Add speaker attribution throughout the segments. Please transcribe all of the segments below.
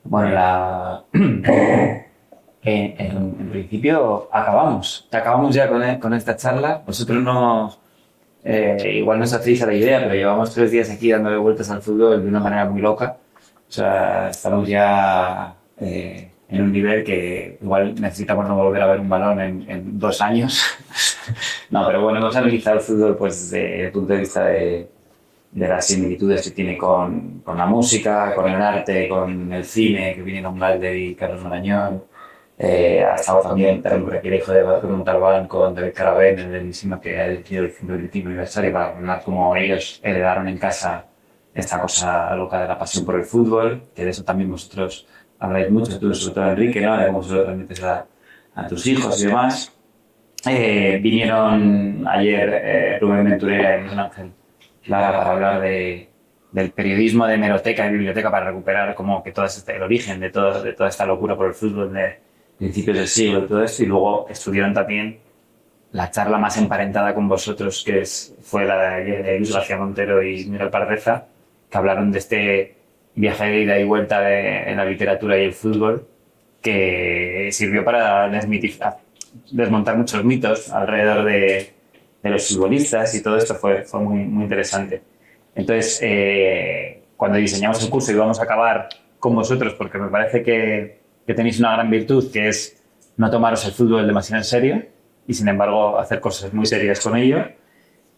Speaker 1: Bueno, en principio acabamos ya con esta charla. Vosotros no, igual no os hacéis a la idea, pero llevamos 3 días aquí dándole vueltas al fútbol de una manera muy loca. O sea, estamos ya en un nivel que igual necesitamos no volver a ver un balón en 2 años. No, pero bueno, hemos analizado el fútbol pues desde el punto de vista de las similitudes que tiene con la música, con el arte, con el cine, que vinieron Galder y Carlos Marañón. Ha estado también tenemos el hijo de Montalbán con David Carabén, el mismo que ha decidido el 125 aniversario para hablar cómo ellos heredaron en casa esta cosa loca de la pasión por el fútbol, que de eso también vosotros habláis mucho, tú sobre todo Enrique, ¿no? De cómo se lo transmites a tus hijos y demás. Vinieron ayer Rubén Venturera y Miguel Ángel Lara para hablar del periodismo de hemeroteca y biblioteca para recuperar como que el origen de toda esta locura por el fútbol de principios del siglo y todo esto. Y luego estuvieron también la charla más emparentada con vosotros, fue la de Luis García Montero y Miguel Pardeza, que hablaron de este viaje de ida y vuelta en la literatura y el fútbol, que sirvió para desmontar muchos mitos alrededor de los futbolistas y todo esto fue muy, muy interesante. Entonces, cuando diseñamos el curso íbamos a acabar con vosotros porque me parece que tenéis una gran virtud, que es no tomaros el fútbol demasiado en serio y, sin embargo, hacer cosas muy serias con ello.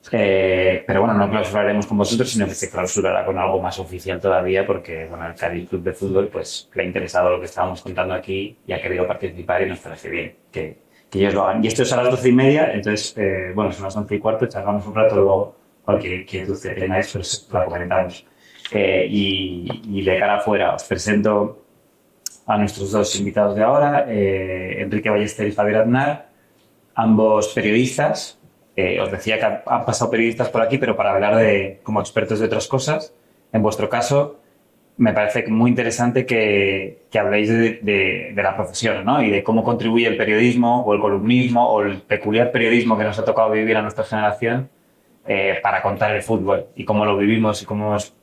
Speaker 1: Pero bueno, no clausuraremos con vosotros, sino que se clausurará con algo más oficial todavía, porque bueno, el Cádiz Club de Fútbol pues, le ha interesado lo que estábamos contando aquí y ha querido participar y nos parece bien que ellos lo hagan. Y esto es a las 12:30, entonces, bueno, son las 11:15, charlamos un rato, luego cualquier inquietud que tengáis, pues la comentamos. Y de cara afuera, os presento a nuestros dos invitados de ahora, Enrique Ballester y Javier Aznar, ambos periodistas. Os decía que han pasado periodistas por aquí, pero para hablar como expertos de otras cosas. En vuestro caso, me parece muy interesante que habléis de la profesión, ¿no? Y de cómo contribuye el periodismo o el columnismo o el peculiar periodismo que nos ha tocado vivir a nuestra generación para contar el fútbol y cómo lo vivimos y cómo hemos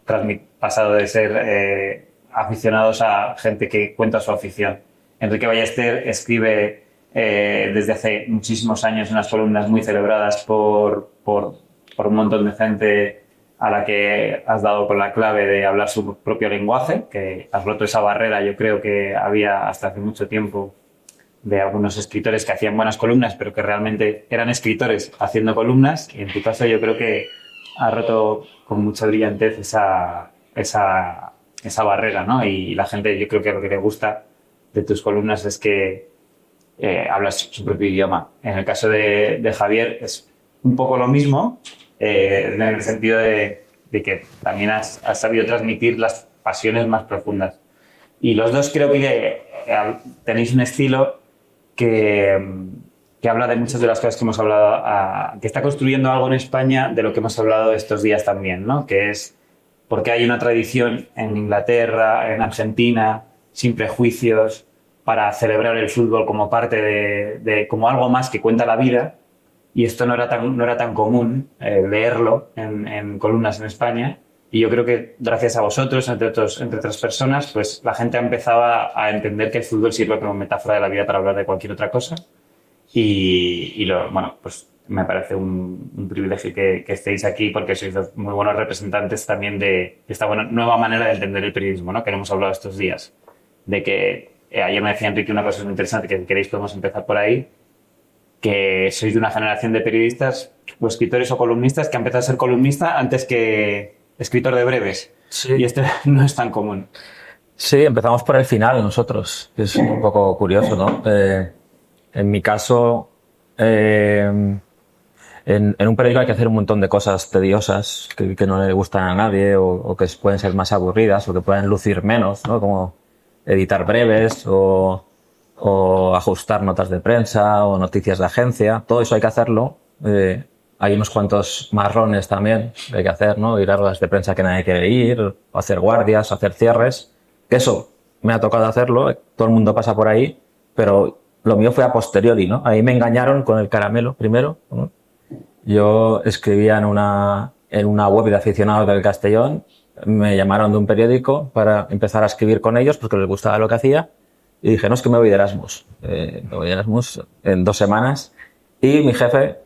Speaker 1: pasado de ser aficionados a gente que cuenta su afición. Enrique Ballester escribe desde hace muchísimos años unas columnas muy celebradas por un montón de gente a la que has dado con la clave de hablar su propio lenguaje, que has roto esa barrera, yo creo que había hasta hace mucho tiempo, de algunos escritores que hacían buenas columnas, pero que realmente eran escritores haciendo columnas, y en tu caso yo creo que has roto con mucha brillantez esa barrera, ¿no? Y la gente, yo creo que lo que le gusta de tus columnas es que hablas su propio idioma. En el caso de Javier es un poco lo mismo, en el sentido de que también has sabido transmitir las pasiones más profundas. Y los dos creo que tenéis un estilo que habla de muchas de las cosas que hemos hablado, que está construyendo algo en España de lo que hemos hablado estos días también, ¿no? Que es porque hay una tradición en Inglaterra, en Argentina, sin prejuicios, para celebrar el fútbol como parte como algo más que cuenta la vida. Y esto no era tan común leerlo en columnas en España. Y yo creo que gracias a vosotros, entre otras personas, pues la gente empezaba a entender que el fútbol sirve como metáfora de la vida para hablar de cualquier otra cosa. Bueno, pues me parece un privilegio que estéis aquí porque sois muy buenos representantes también de esta nueva manera de entender el periodismo, ¿no? Que hemos hablado estos días. De que ayer me decía Enrique una cosa muy interesante, que si queréis podemos empezar por ahí, que sois de una generación de periodistas o escritores o columnistas que ha empezado a ser columnista antes que escritor de breves.
Speaker 2: Sí.
Speaker 1: Y esto no es tan común.
Speaker 2: Sí, empezamos por el final nosotros, que es un poco curioso, ¿no? En mi caso, en un periódico hay que hacer un montón de cosas tediosas que no le gustan a nadie o que pueden ser más aburridas o que pueden lucir menos, ¿no? Como editar breves o ajustar notas de prensa o noticias de agencia. Todo eso hay que hacerlo. Hay unos cuantos marrones también que hay que hacer, ¿no? Ir a ruedas de prensa que nadie quiere ir, o hacer guardias, hacer cierres. Eso me ha tocado hacerlo, todo el mundo pasa por ahí, pero lo mío fue a posteriori, ¿no? Ahí me engañaron con el caramelo primero, ¿no? Yo escribía en una web de aficionados del Castellón me llamaron de un periódico para empezar a escribir con ellos porque les gustaba lo que hacía. Y dije, no, es que me voy de Erasmus. Me voy de Erasmus en 2 semanas. Y mi jefe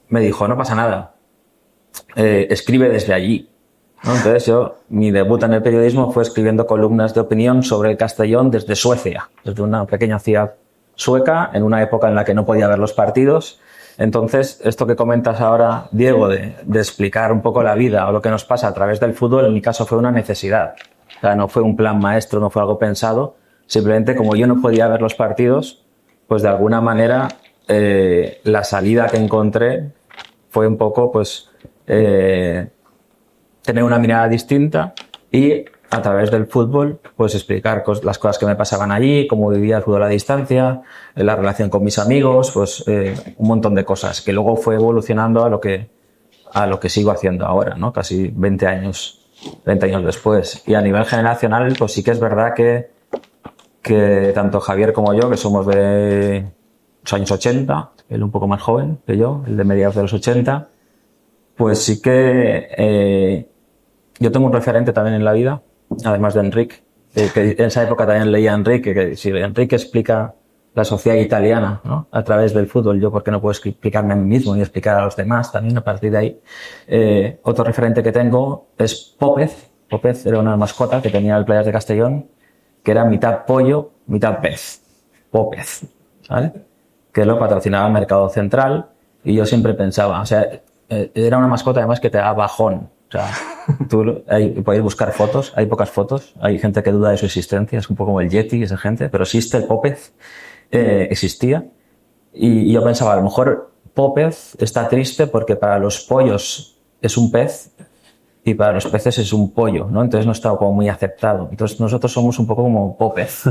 Speaker 2: me dijo, no pasa nada, escribe desde allí, ¿no? Entonces mi debut en el periodismo fue escribiendo columnas de opinión sobre el Castellón desde Suecia, desde una pequeña ciudad sueca, en una época en la que no podía ver los partidos. Entonces, esto que comentas ahora, Diego, de explicar un poco la vida o lo que nos pasa a través del fútbol, en mi caso fue una necesidad. O sea, no fue un plan maestro, no fue algo pensado. Simplemente, como yo no podía ver los partidos, pues de alguna manera la salida que encontré fue un poco, pues, tener una mirada distinta y a través del fútbol, pues explicar las cosas que me pasaban allí, cómo vivía el fútbol a distancia, la relación con mis amigos, pues un montón de cosas que luego fue evolucionando a lo que sigo haciendo ahora, ¿no? Casi 20 años después. Y a nivel generacional, pues sí que es verdad que tanto Javier como yo, que somos de los años 80, él un poco más joven que yo, el de mediados de los 80, pues sí que yo tengo un referente también en la vida, además de Enrique, que en esa época también leía a Enrique, que si Enrique explica la sociedad italiana, ¿no?, a través del fútbol, yo porque no puedo explicarme a mí mismo ni explicar a los demás también a partir de ahí. Otro referente que tengo es Pópez. Pópez era una mascota que tenía el Playas de Castellón, que era mitad pollo, mitad pez. Pópez, ¿vale? Que lo patrocinaba Mercado Central y yo siempre pensaba, o sea, era una mascota además que te da bajón. O sea, tú podéis buscar fotos, hay pocas fotos, hay gente que duda de su existencia, es un poco como el Yeti, esa gente, pero existe el Pópez, existía. Y yo pensaba, a lo mejor Pópez está triste porque para los pollos es un pez y para los peces es un pollo, ¿no? Entonces no estaba como muy aceptado. Entonces nosotros somos un poco como Pópez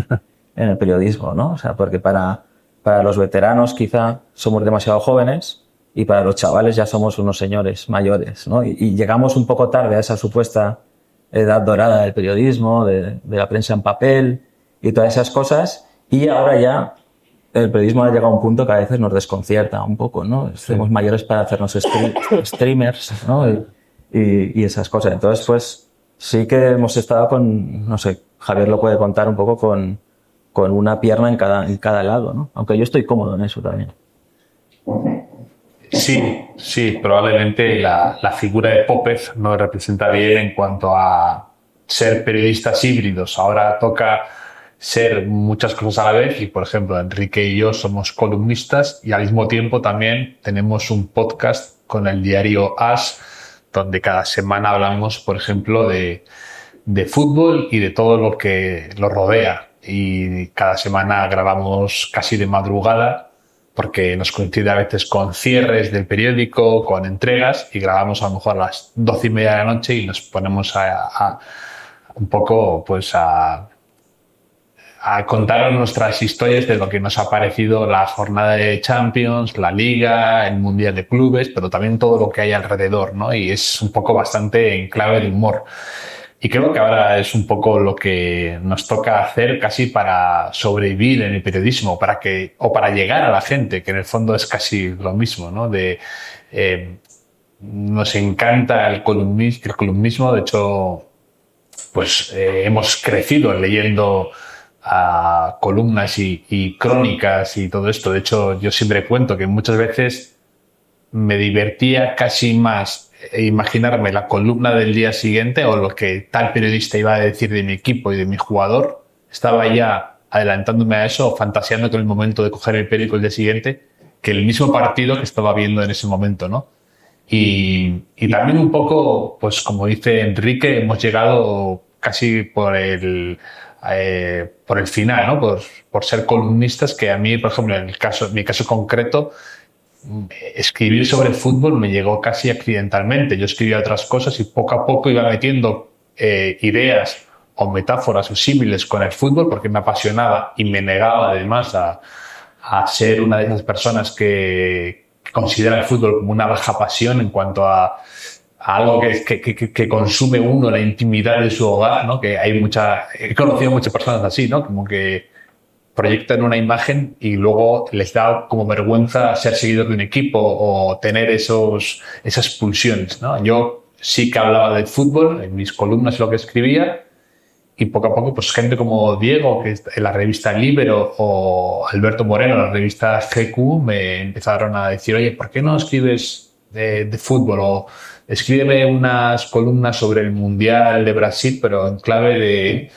Speaker 2: en el periodismo, ¿no? O sea, porque para los veteranos quizá somos demasiado jóvenes y para los chavales ya somos unos señores mayores, ¿no? Y llegamos un poco tarde a esa supuesta edad dorada del periodismo, de la prensa en papel y todas esas cosas, y ahora ya el periodismo ha llegado a un punto que a veces nos desconcierta un poco, ¿no? Somos mayores para hacernos streamers, ¿no? Y esas cosas. Entonces, pues sí que hemos estado con, no sé, Javier lo puede contar un poco con una pierna en cada lado, ¿no? Aunque yo estoy cómodo en eso también.
Speaker 3: Sí, probablemente la figura de Pópez no representa bien en cuanto a ser periodistas híbridos. Ahora toca ser muchas cosas a la vez y, por ejemplo, Enrique y yo somos columnistas y al mismo tiempo también tenemos un podcast con el diario AS donde cada semana hablamos, por ejemplo, de fútbol y de todo lo que lo rodea. Y cada semana grabamos casi de madrugada porque nos coincide a veces con cierres del periódico, con entregas, y grabamos a lo mejor a las 12:30 de la noche y nos ponemos un poco pues a contar nuestras historias de lo que nos ha parecido la jornada de Champions, la Liga, el Mundial de Clubes, pero también todo lo que hay alrededor, ¿no? Y es un poco bastante en clave de humor. Y creo que ahora es un poco lo que nos toca hacer casi para sobrevivir en el periodismo, o para llegar a la gente, que en el fondo es casi lo mismo, ¿no? Nos encanta el columnismo, de hecho, pues hemos crecido leyendo columnas y crónicas y todo esto. De hecho, yo siempre cuento que muchas veces me divertía casi más imaginarme la columna del día siguiente o lo que tal periodista iba a decir de mi equipo y de mi jugador. Estaba ya adelantándome a eso, fantaseando con el momento de coger el periódico el día siguiente, que el mismo partido que estaba viendo en ese momento, ¿no? Y también un poco, pues como dice Enrique, hemos llegado casi por el final, ¿no? Por ser columnistas, que a mí, por ejemplo, en mi caso concreto, escribir sobre fútbol me llegó casi accidentalmente. Yo escribía otras cosas y poco a poco iba metiendo ideas o metáforas o símiles con el fútbol porque me apasionaba y me negaba además a ser una de esas personas que considera el fútbol como una baja pasión en cuanto a algo que consume uno la intimidad de su hogar, ¿no? Que he conocido muchas personas así, ¿no? Como que proyectan una imagen y luego les da como vergüenza ser seguidor de un equipo o tener esas pulsiones, ¿no? Yo sí que hablaba de fútbol en mis columnas y lo que escribía. Y poco a poco, pues gente como Diego, que en la revista Libero, o Alberto Moreno, en la revista GQ, me empezaron a decir, oye, ¿por qué no escribes de fútbol? O escríbeme unas columnas sobre el Mundial de Brasil, pero en clave de,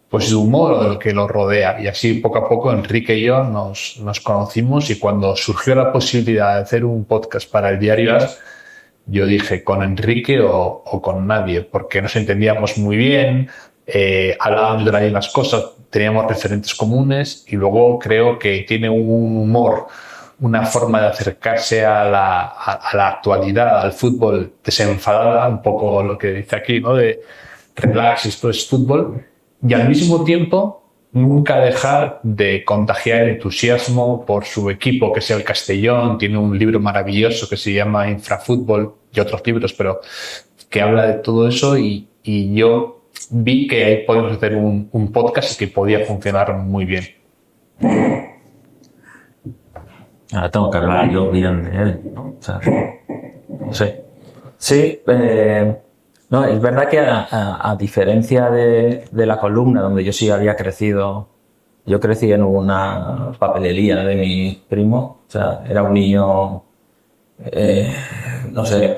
Speaker 3: pues, de humor o de lo que lo rodea. Y así, poco a poco, Enrique y yo nos conocimos, y cuando surgió la posibilidad de hacer un podcast para el diario AS, yo dije, con Enrique o con nadie, porque nos entendíamos muy bien, hablábamos de las mismas cosas, teníamos referentes comunes, y luego creo que tiene un humor, una forma de acercarse a la actualidad, al fútbol desenfadada, un poco lo que dice aquí, ¿no? De relax, esto es fútbol, y al mismo tiempo nunca dejar de contagiar el entusiasmo por su equipo, que es el Castellón. Tiene un libro maravilloso que se llama Infrafútbol, y otros libros, pero que habla de todo eso, y yo vi que ahí podemos hacer un podcast y que podía funcionar muy bien.
Speaker 2: Ahora tengo que hablar yo bien de él, ¿no? O sea, no sé. Sí, no, es verdad que a diferencia de la columna, donde yo sí había crecido, yo crecí en una papelería de mi primo, o sea, era un niño, no sé,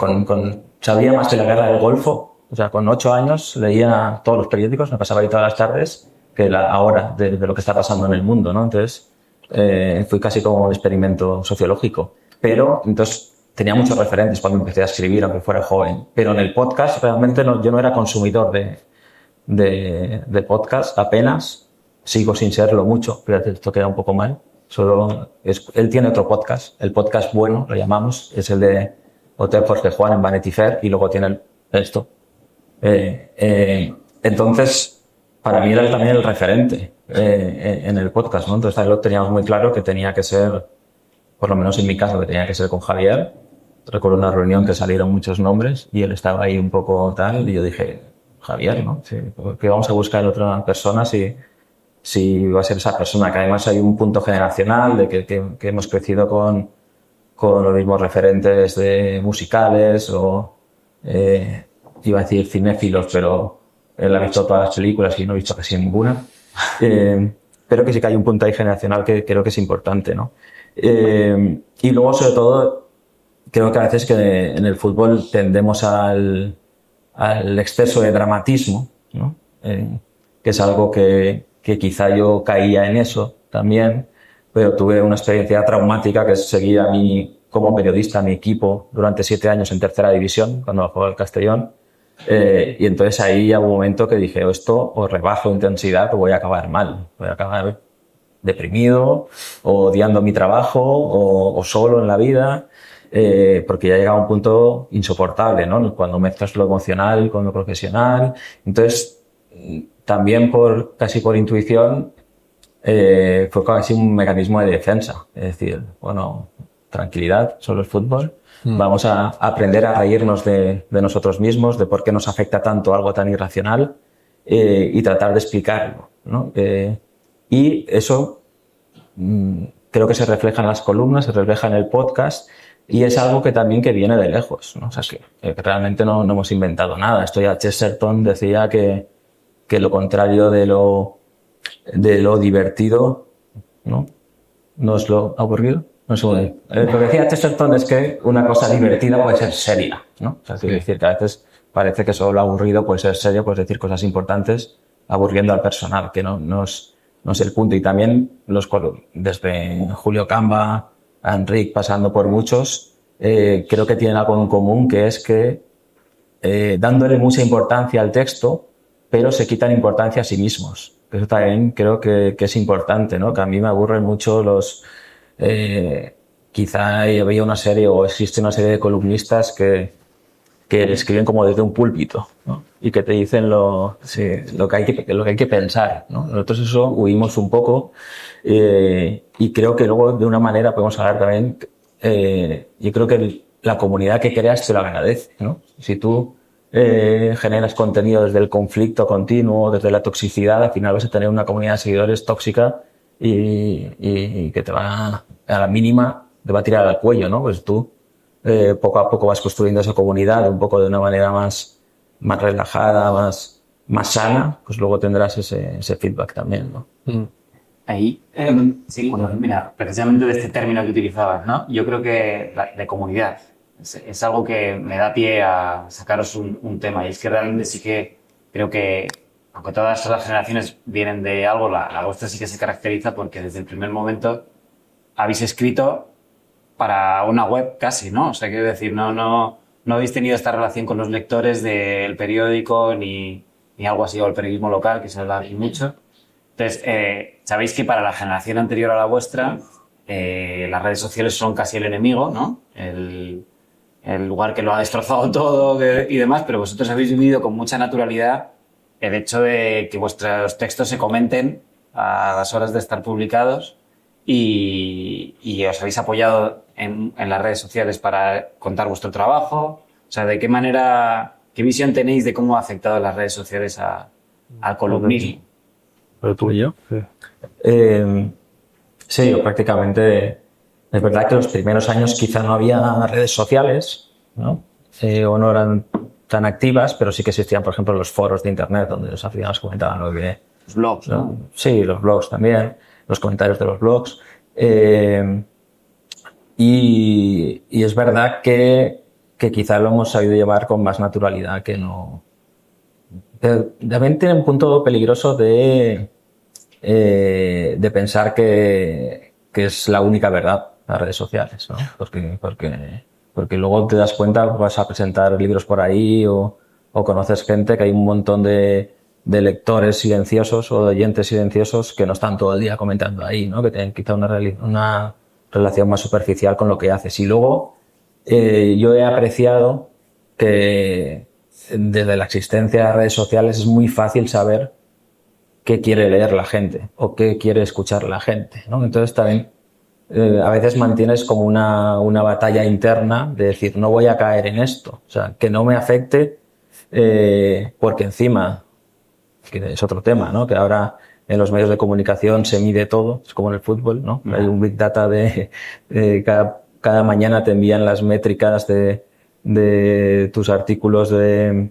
Speaker 2: sabía más de la guerra del Golfo, o sea, con 8 años leía todos los periódicos, me pasaba ahí todas las tardes, que ahora de lo que está pasando en el mundo, ¿no? Entonces, fui casi como un experimento sociológico, pero entonces tenía muchos referentes cuando empecé a escribir, aunque fuera joven, pero en el podcast realmente yo no era consumidor de podcast apenas, sigo sin serlo mucho, pero esto queda un poco mal. Él tiene otro podcast, el podcast bueno, lo llamamos, es el de Hotel Jorge Juan en Vanity Fair, y luego tiene esto. Entonces, para mí era también el referente en el podcast, ¿no? Entonces lo teníamos muy claro que tenía que ser, por lo menos en mi caso, que tenía que ser con Javier. Recuerdo una reunión que salieron muchos nombres y él estaba ahí un poco tal, y yo dije, Javier, ¿no? Sí, ¿qué vamos a buscar en otra persona si va a ser esa persona? Que además hay un punto generacional de que hemos crecido con los mismos referentes de musicales o, iba a decir cinéfilos, pero él ha visto todas las películas y no he visto casi ninguna. Pero que sí que hay un punto ahí generacional que creo que es importante, ¿no? Y luego, sobre todo, creo que a veces que en el fútbol tendemos al exceso de dramatismo, ¿no? Que es algo que quizá yo caía en eso también, pero tuve una experiencia traumática, que es seguir a mí como periodista a mi equipo durante 7 años en tercera división, cuando jugaba el Castellón. Y entonces ahí hubo un momento que dije, esto o rebajo intensidad o voy a acabar mal, voy a acabar deprimido, o odiando mi trabajo, o solo en la vida, porque ya llegaba a un punto insoportable, ¿no? Cuando mezclas lo emocional con lo profesional. Entonces, también casi por intuición, fue casi un mecanismo de defensa. Es decir, bueno, tranquilidad, solo es fútbol. Vamos a aprender a reírnos de nosotros mismos, de por qué nos afecta tanto algo tan irracional, y tratar de explicarlo, ¿no? Y eso creo que se refleja en las columnas, se refleja en el podcast, y es algo que también que viene de lejos, ¿no? O sea, que realmente no hemos inventado nada. Esto ya Chesterton decía que lo contrario de lo divertido, ¿no? No es lo aburrido. No sé, lo que decía Chesterton es que una cosa divertida puede ser seria, ¿no? O sea, quiere decir que a veces parece que solo lo aburrido puede ser serio, puedes decir cosas importantes aburriendo al personal, que no es el punto. Y también desde Julio Camba a Enric, pasando por muchos, creo que tienen algo en común, que es que dándole mucha importancia al texto, pero se quitan importancia a sí mismos. Eso también creo que es importante, ¿no? Que a mí me aburren mucho quizá había una serie, o existe una serie de columnistas que escriben como desde un púlpito, ¿no? Y que te dicen lo que hay que pensar, ¿no? Nosotros eso huimos un poco, y creo que luego de una manera podemos hablar también, yo creo que la comunidad que creas te lo agradece, ¿no? Si tú generas contenido desde el conflicto continuo, desde la toxicidad, al final vas a tener una comunidad de seguidores tóxica y que te va, a la mínima, te va a tirar al cuello, ¿no? Pues tú poco a poco vas construyendo esa comunidad un poco de una manera más relajada, más sana, pues luego tendrás ese feedback también, ¿no?
Speaker 1: Ahí, sí, bueno, mira, precisamente de este término que utilizabas, ¿no? Yo creo que de comunidad es algo que me da pie a sacaros un tema, y es que realmente sí que creo que, aunque todas las generaciones vienen de algo, la vuestra sí que se caracteriza porque desde el primer momento habéis escrito para una web casi, ¿no? O sea, quiero decir, no habéis tenido esta relación con los lectores del periódico ni algo así, o el periodismo local, que se habla aquí mucho. Entonces, sabéis que para la generación anterior a la vuestra, las redes sociales son casi el enemigo, ¿no? El lugar que lo ha destrozado todo y demás, pero vosotros habéis vivido con mucha naturalidad el hecho de que vuestros textos se comenten a las horas de estar publicados y os habéis apoyado en las redes sociales para contar vuestro trabajo. O sea, ¿de qué manera, qué visión tenéis de cómo ha afectado las redes sociales al columnismo?
Speaker 3: Pero tú
Speaker 2: ¿Y yo?
Speaker 3: Sí.
Speaker 2: Sí, yo prácticamente. Es verdad que los primeros años quizá no había redes sociales, ¿no? O no eran tan activas, pero sí que existían, por ejemplo, los foros de internet donde los aficionados comentaban lo que.
Speaker 1: Los blogs, ¿no?
Speaker 2: Sí, los blogs también, los comentarios de los blogs. Y es verdad que quizá lo hemos sabido llevar con más naturalidad que no. Pero también tiene un punto peligroso de pensar que es la única verdad las redes sociales, ¿no? Porque luego te das cuenta, vas a presentar libros por ahí o conoces gente que hay un montón de lectores silenciosos o de oyentes silenciosos que no están todo el día comentando ahí, ¿no? Que tienen quizá una relación más superficial con lo que haces. Y luego yo he apreciado que desde la existencia de las redes sociales es muy fácil saber qué quiere leer la gente o qué quiere escuchar la gente, ¿no? Entonces también a veces mantienes como una batalla interna de decir, no voy a caer en esto, o sea, que no me afecte porque encima, que es otro tema, ¿no? Que ahora en los medios de comunicación se mide todo, es como en el fútbol, ¿no? Hay un big data de cada mañana te envían las métricas de tus artículos de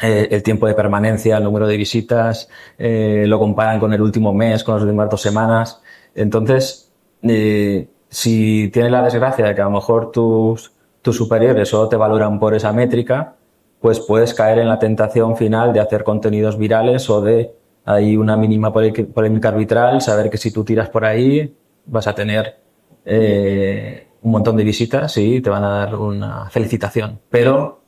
Speaker 2: el tiempo de permanencia, el número de visitas, lo comparan con el último mes, con las últimas 2 semanas. Entonces, si tienes la desgracia de que a lo mejor tus superiores solo te valoran por esa métrica, pues puedes caer en la tentación final de hacer contenidos virales o de hay una mínima polémica arbitral, saber que si tú tiras por ahí vas a tener un montón de visitas y te van a dar una felicitación. Pero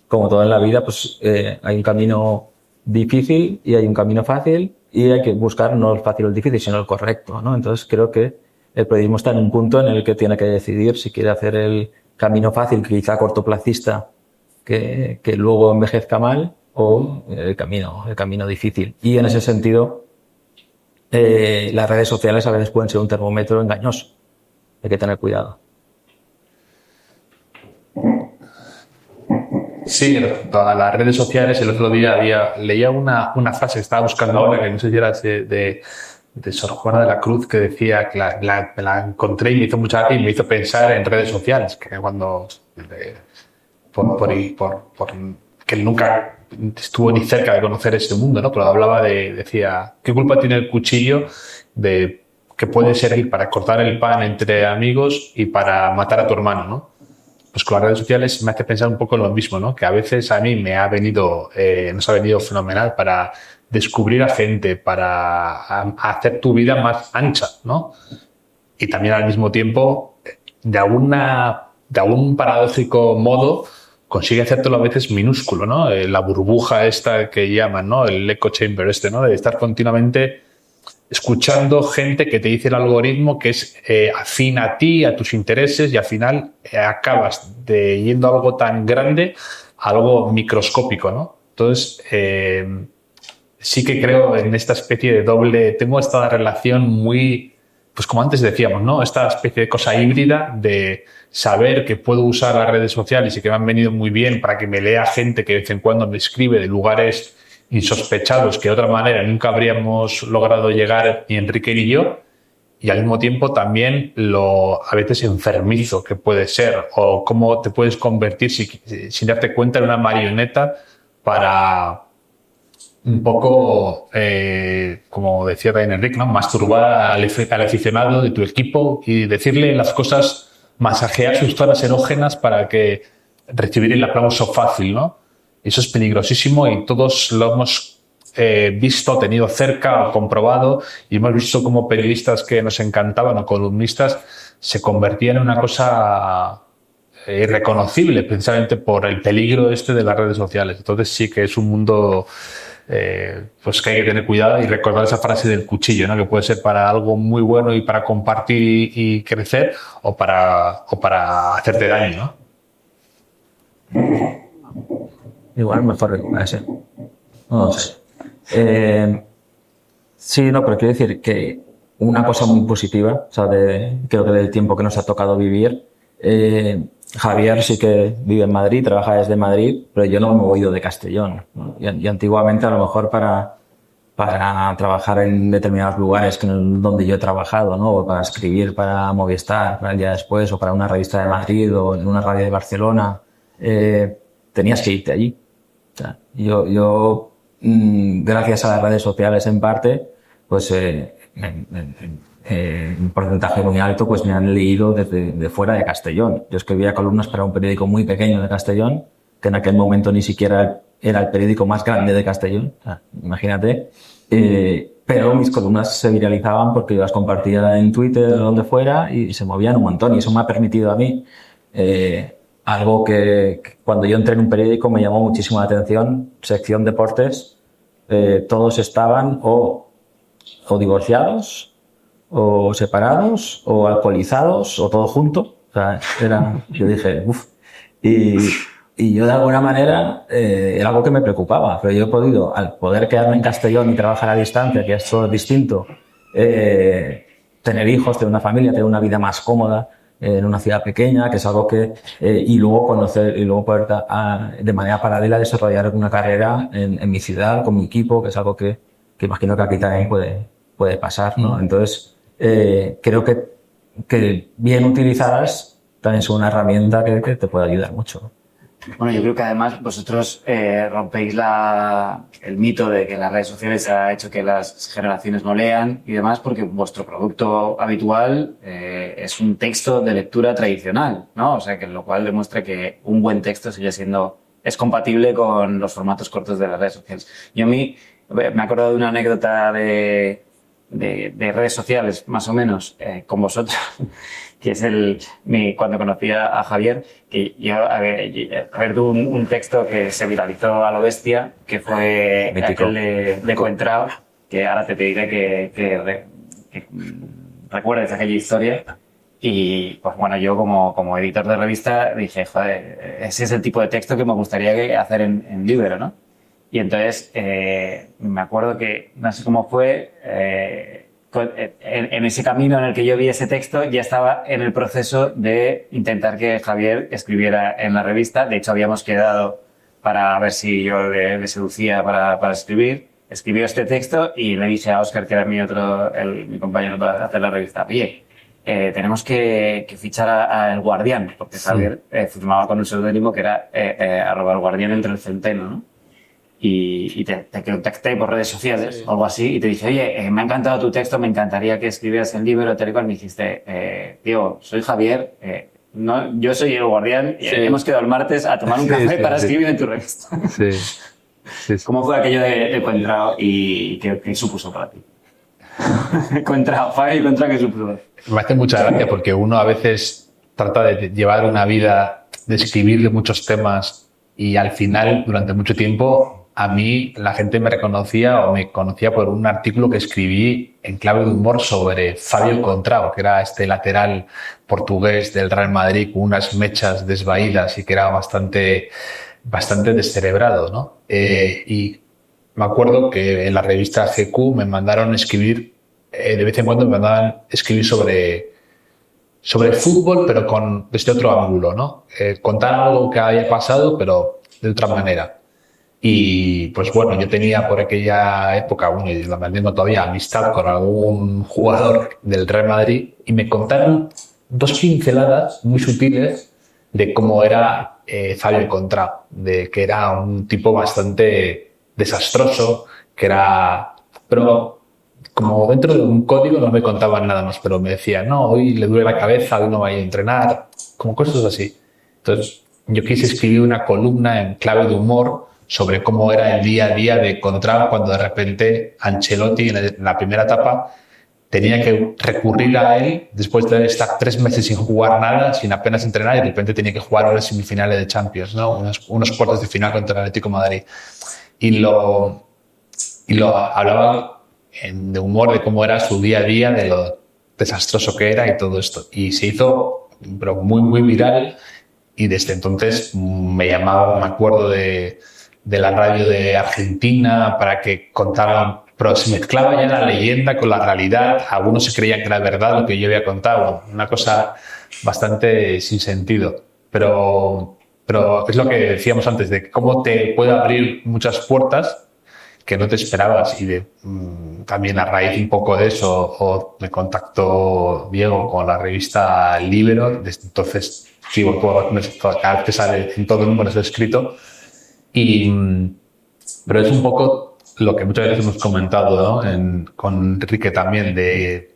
Speaker 2: como todo en la vida, pues hay un camino difícil y hay un camino fácil y hay que buscar no el fácil o el difícil, sino el correcto, ¿no? Entonces creo que el periodismo está en un punto en el que tiene que decidir si quiere hacer el camino fácil, quizá cortoplacista, que luego envejezca mal, o el camino difícil. Y en ese sentido, las redes sociales a veces pueden ser un termómetro engañoso. Hay que tener cuidado.
Speaker 3: Sí, respecto a las redes sociales, el otro día leía una frase que estaba buscando ahora, que no sé si era de Sor Juana de la Cruz, que decía que la encontré y me hizo mucha gracia y me hizo pensar en redes sociales, que cuando que nunca estuvo ni cerca de conocer ese mundo, ¿no? Pero hablaba decía, ¿qué culpa tiene el cuchillo de que puede servir para cortar el pan entre amigos y para matar a tu hermano, ¿no? Pues con las redes sociales me hace pensar un poco lo mismo, ¿no? Que a veces a mí nos ha venido fenomenal para descubrir a gente, para hacer tu vida más ancha, ¿no? Y también al mismo tiempo, de algún paradójico modo, consigue hacértelo a veces minúsculo, ¿no? La burbuja esta que llaman, ¿no? El echo chamber ¿no? De estar continuamente escuchando gente que te dice el algoritmo que es afín a ti, a tus intereses, y al final acabas yendo a algo tan grande a algo microscópico, ¿no? Entonces, sí que creo en esta especie de tengo esta relación muy, pues como antes decíamos, ¿no? Esta especie de cosa híbrida de saber que puedo usar las redes sociales y que me han venido muy bien para que me lea gente que de vez en cuando me escribe de lugares insospechados que de otra manera nunca habríamos logrado llegar ni Enrique ni yo, y al mismo tiempo también lo a veces enfermizo que puede ser, o cómo te puedes convertir sin darte cuenta en una marioneta para un poco, como decía Ryan Enrique, ¿no? Masturbar al aficionado de tu equipo y decirle las cosas, masajear sus zonas erógenas para que recibir el aplauso fácil, ¿no? Eso es peligrosísimo y todos lo hemos visto, tenido cerca o comprobado, y hemos visto cómo periodistas que nos encantaban o columnistas se convertían en una cosa irreconocible precisamente por el peligro de las redes sociales. Entonces sí que es un mundo pues que hay que tener cuidado y recordar esa frase del cuchillo, ¿no? Que puede ser para algo muy bueno y para compartir y crecer, o para hacerte daño, ¿no?
Speaker 2: Igual mejor ese. No sé. Sí, no, pero quiero decir que una cosa muy positiva, o sea, creo que del tiempo que nos ha tocado vivir, Javier sí que vive en Madrid, trabaja desde Madrid, pero yo no me he movido de Castellón, ¿no? Y antiguamente, a lo mejor para trabajar en determinados lugares donde yo he trabajado, ¿no? O para escribir para Movistar, para el día después, o para una revista de Madrid o en una radio de Barcelona, tenías que irte allí. O sea, yo gracias a las redes sociales en parte, pues un porcentaje muy alto, pues me han leído desde fuera de Castellón. Yo escribía columnas para un periódico muy pequeño de Castellón, que en aquel momento ni siquiera era el periódico más grande de Castellón, o sea, imagínate. Pero mis columnas se viralizaban porque yo las compartía en Twitter o donde fuera y se movían un montón, y eso me ha permitido a mí algo que cuando yo entré en un periódico me llamó muchísimo la atención, sección deportes, todos estaban o divorciados, o separados, o alcoholizados, o todo junto. O sea, yo dije, uff. Y yo de alguna manera era algo que me preocupaba, pero yo he podido, al poder quedarme en Castellón y trabajar a distancia, que esto es distinto, tener hijos, tener una familia, tener una vida más cómoda en una ciudad pequeña, que es algo que y luego conocer y luego poder de manera paralela desarrollar una carrera en mi ciudad con mi equipo, que es algo que imagino que aquí también puede pasar, ¿no? Entonces creo que bien utilizadas también es una herramienta que te puede ayudar mucho.
Speaker 1: Bueno, yo creo que además vosotros rompéis el mito de que las redes sociales ha hecho que las generaciones no lean y demás, porque vuestro producto habitual es un texto de lectura tradicional, ¿no? O sea, que lo cual demuestra que un buen texto es compatible con los formatos cortos de las redes sociales. Yo a mí me he acordado de una anécdota de redes sociales, más o menos, con vosotros, que es cuando conocí a Javier, que yo tuve un texto que se viralizó a lo bestia, que fue aquel de Coentrao, que ahora te pediré que recuerdes aquella historia. Y pues bueno, yo como editor de revista dije, joder, ese es el tipo de texto que me gustaría hacer en Libero, ¿no? Y entonces me acuerdo que, no sé cómo fue, en ese camino en el que yo vi ese texto ya estaba en el proceso de intentar que Javier escribiera en la revista. De hecho, habíamos quedado para ver si yo le seducía para escribir. Escribió este texto y le dije a Óscar, que era mi compañero para hacer la revista, oye, tenemos que fichar a El Guardián, porque Javier firmaba con un seudónimo que era @El Guardián entre el centeno, ¿no? Y te contacté por redes sociales o algo así y te dije, oye, me ha encantado tu texto, me encantaría que escribieras el libro, tal y cual. Me dijiste, tío, soy Javier, no, yo soy El Guardián y hemos quedado el martes a tomar un café para escribir en tu revista. Sí. ¿Cómo fue aquello de Coentrao y qué supuso para ti? Coentrao, ¿qué supuso?
Speaker 3: Me hace mucha gracia porque uno a veces trata de llevar una vida, de escribir de muchos temas y al final, durante mucho tiempo, a mí la gente me reconocía o me conocía por un artículo que escribí en clave de humor sobre Fabio Contrao, que era este lateral portugués del Real Madrid con unas mechas desvaídas y que era bastante descerebrado, ¿no? Y me acuerdo que en la revista GQ me mandaron escribir, de vez en cuando me mandaban escribir sobre fútbol, pero desde otro ángulo, ¿no? Contar algo que había pasado, pero de otra manera. Y pues bueno, yo tenía por aquella época, bueno, y la mantengo todavía, amistad con algún jugador del Real Madrid y me contaron dos pinceladas muy sutiles de cómo era Fabio Contrao, de que era un tipo bastante desastroso, que era... Pero como dentro de un código no me contaban nada más, pero me decían, no, hoy le duele la cabeza, hoy no vaya a entrenar, como cosas así. Entonces, yo quise escribir una columna en clave de humor sobre cómo era el día a día de Contrao cuando de repente Ancelotti en la primera etapa tenía que recurrir a él después de estar 3 meses sin jugar nada, sin apenas entrenar, y de repente tenía que jugar unas semifinales de Champions, ¿no? unos cuartos de final contra el Atlético de Madrid. Y lo hablaba de humor de cómo era su día a día, de lo desastroso que era y todo esto. Y se hizo pero muy, muy viral. Y desde entonces me llamaba, me acuerdo de la radio de Argentina para que contaran, pero se mezclaba ya la leyenda con la realidad. Algunos se creían que era verdad lo que yo había contado, una cosa bastante sin sentido. Pero es lo que decíamos antes, de cómo te puede abrir muchas puertas que no te esperabas. Y también a raíz un poco de eso me contactó Diego con la revista Libero. Desde entonces sigo cada vez que sale en todo el mundo está escrito. Pero es un poco lo que muchas veces hemos comentado, ¿no? Con Enrique también, de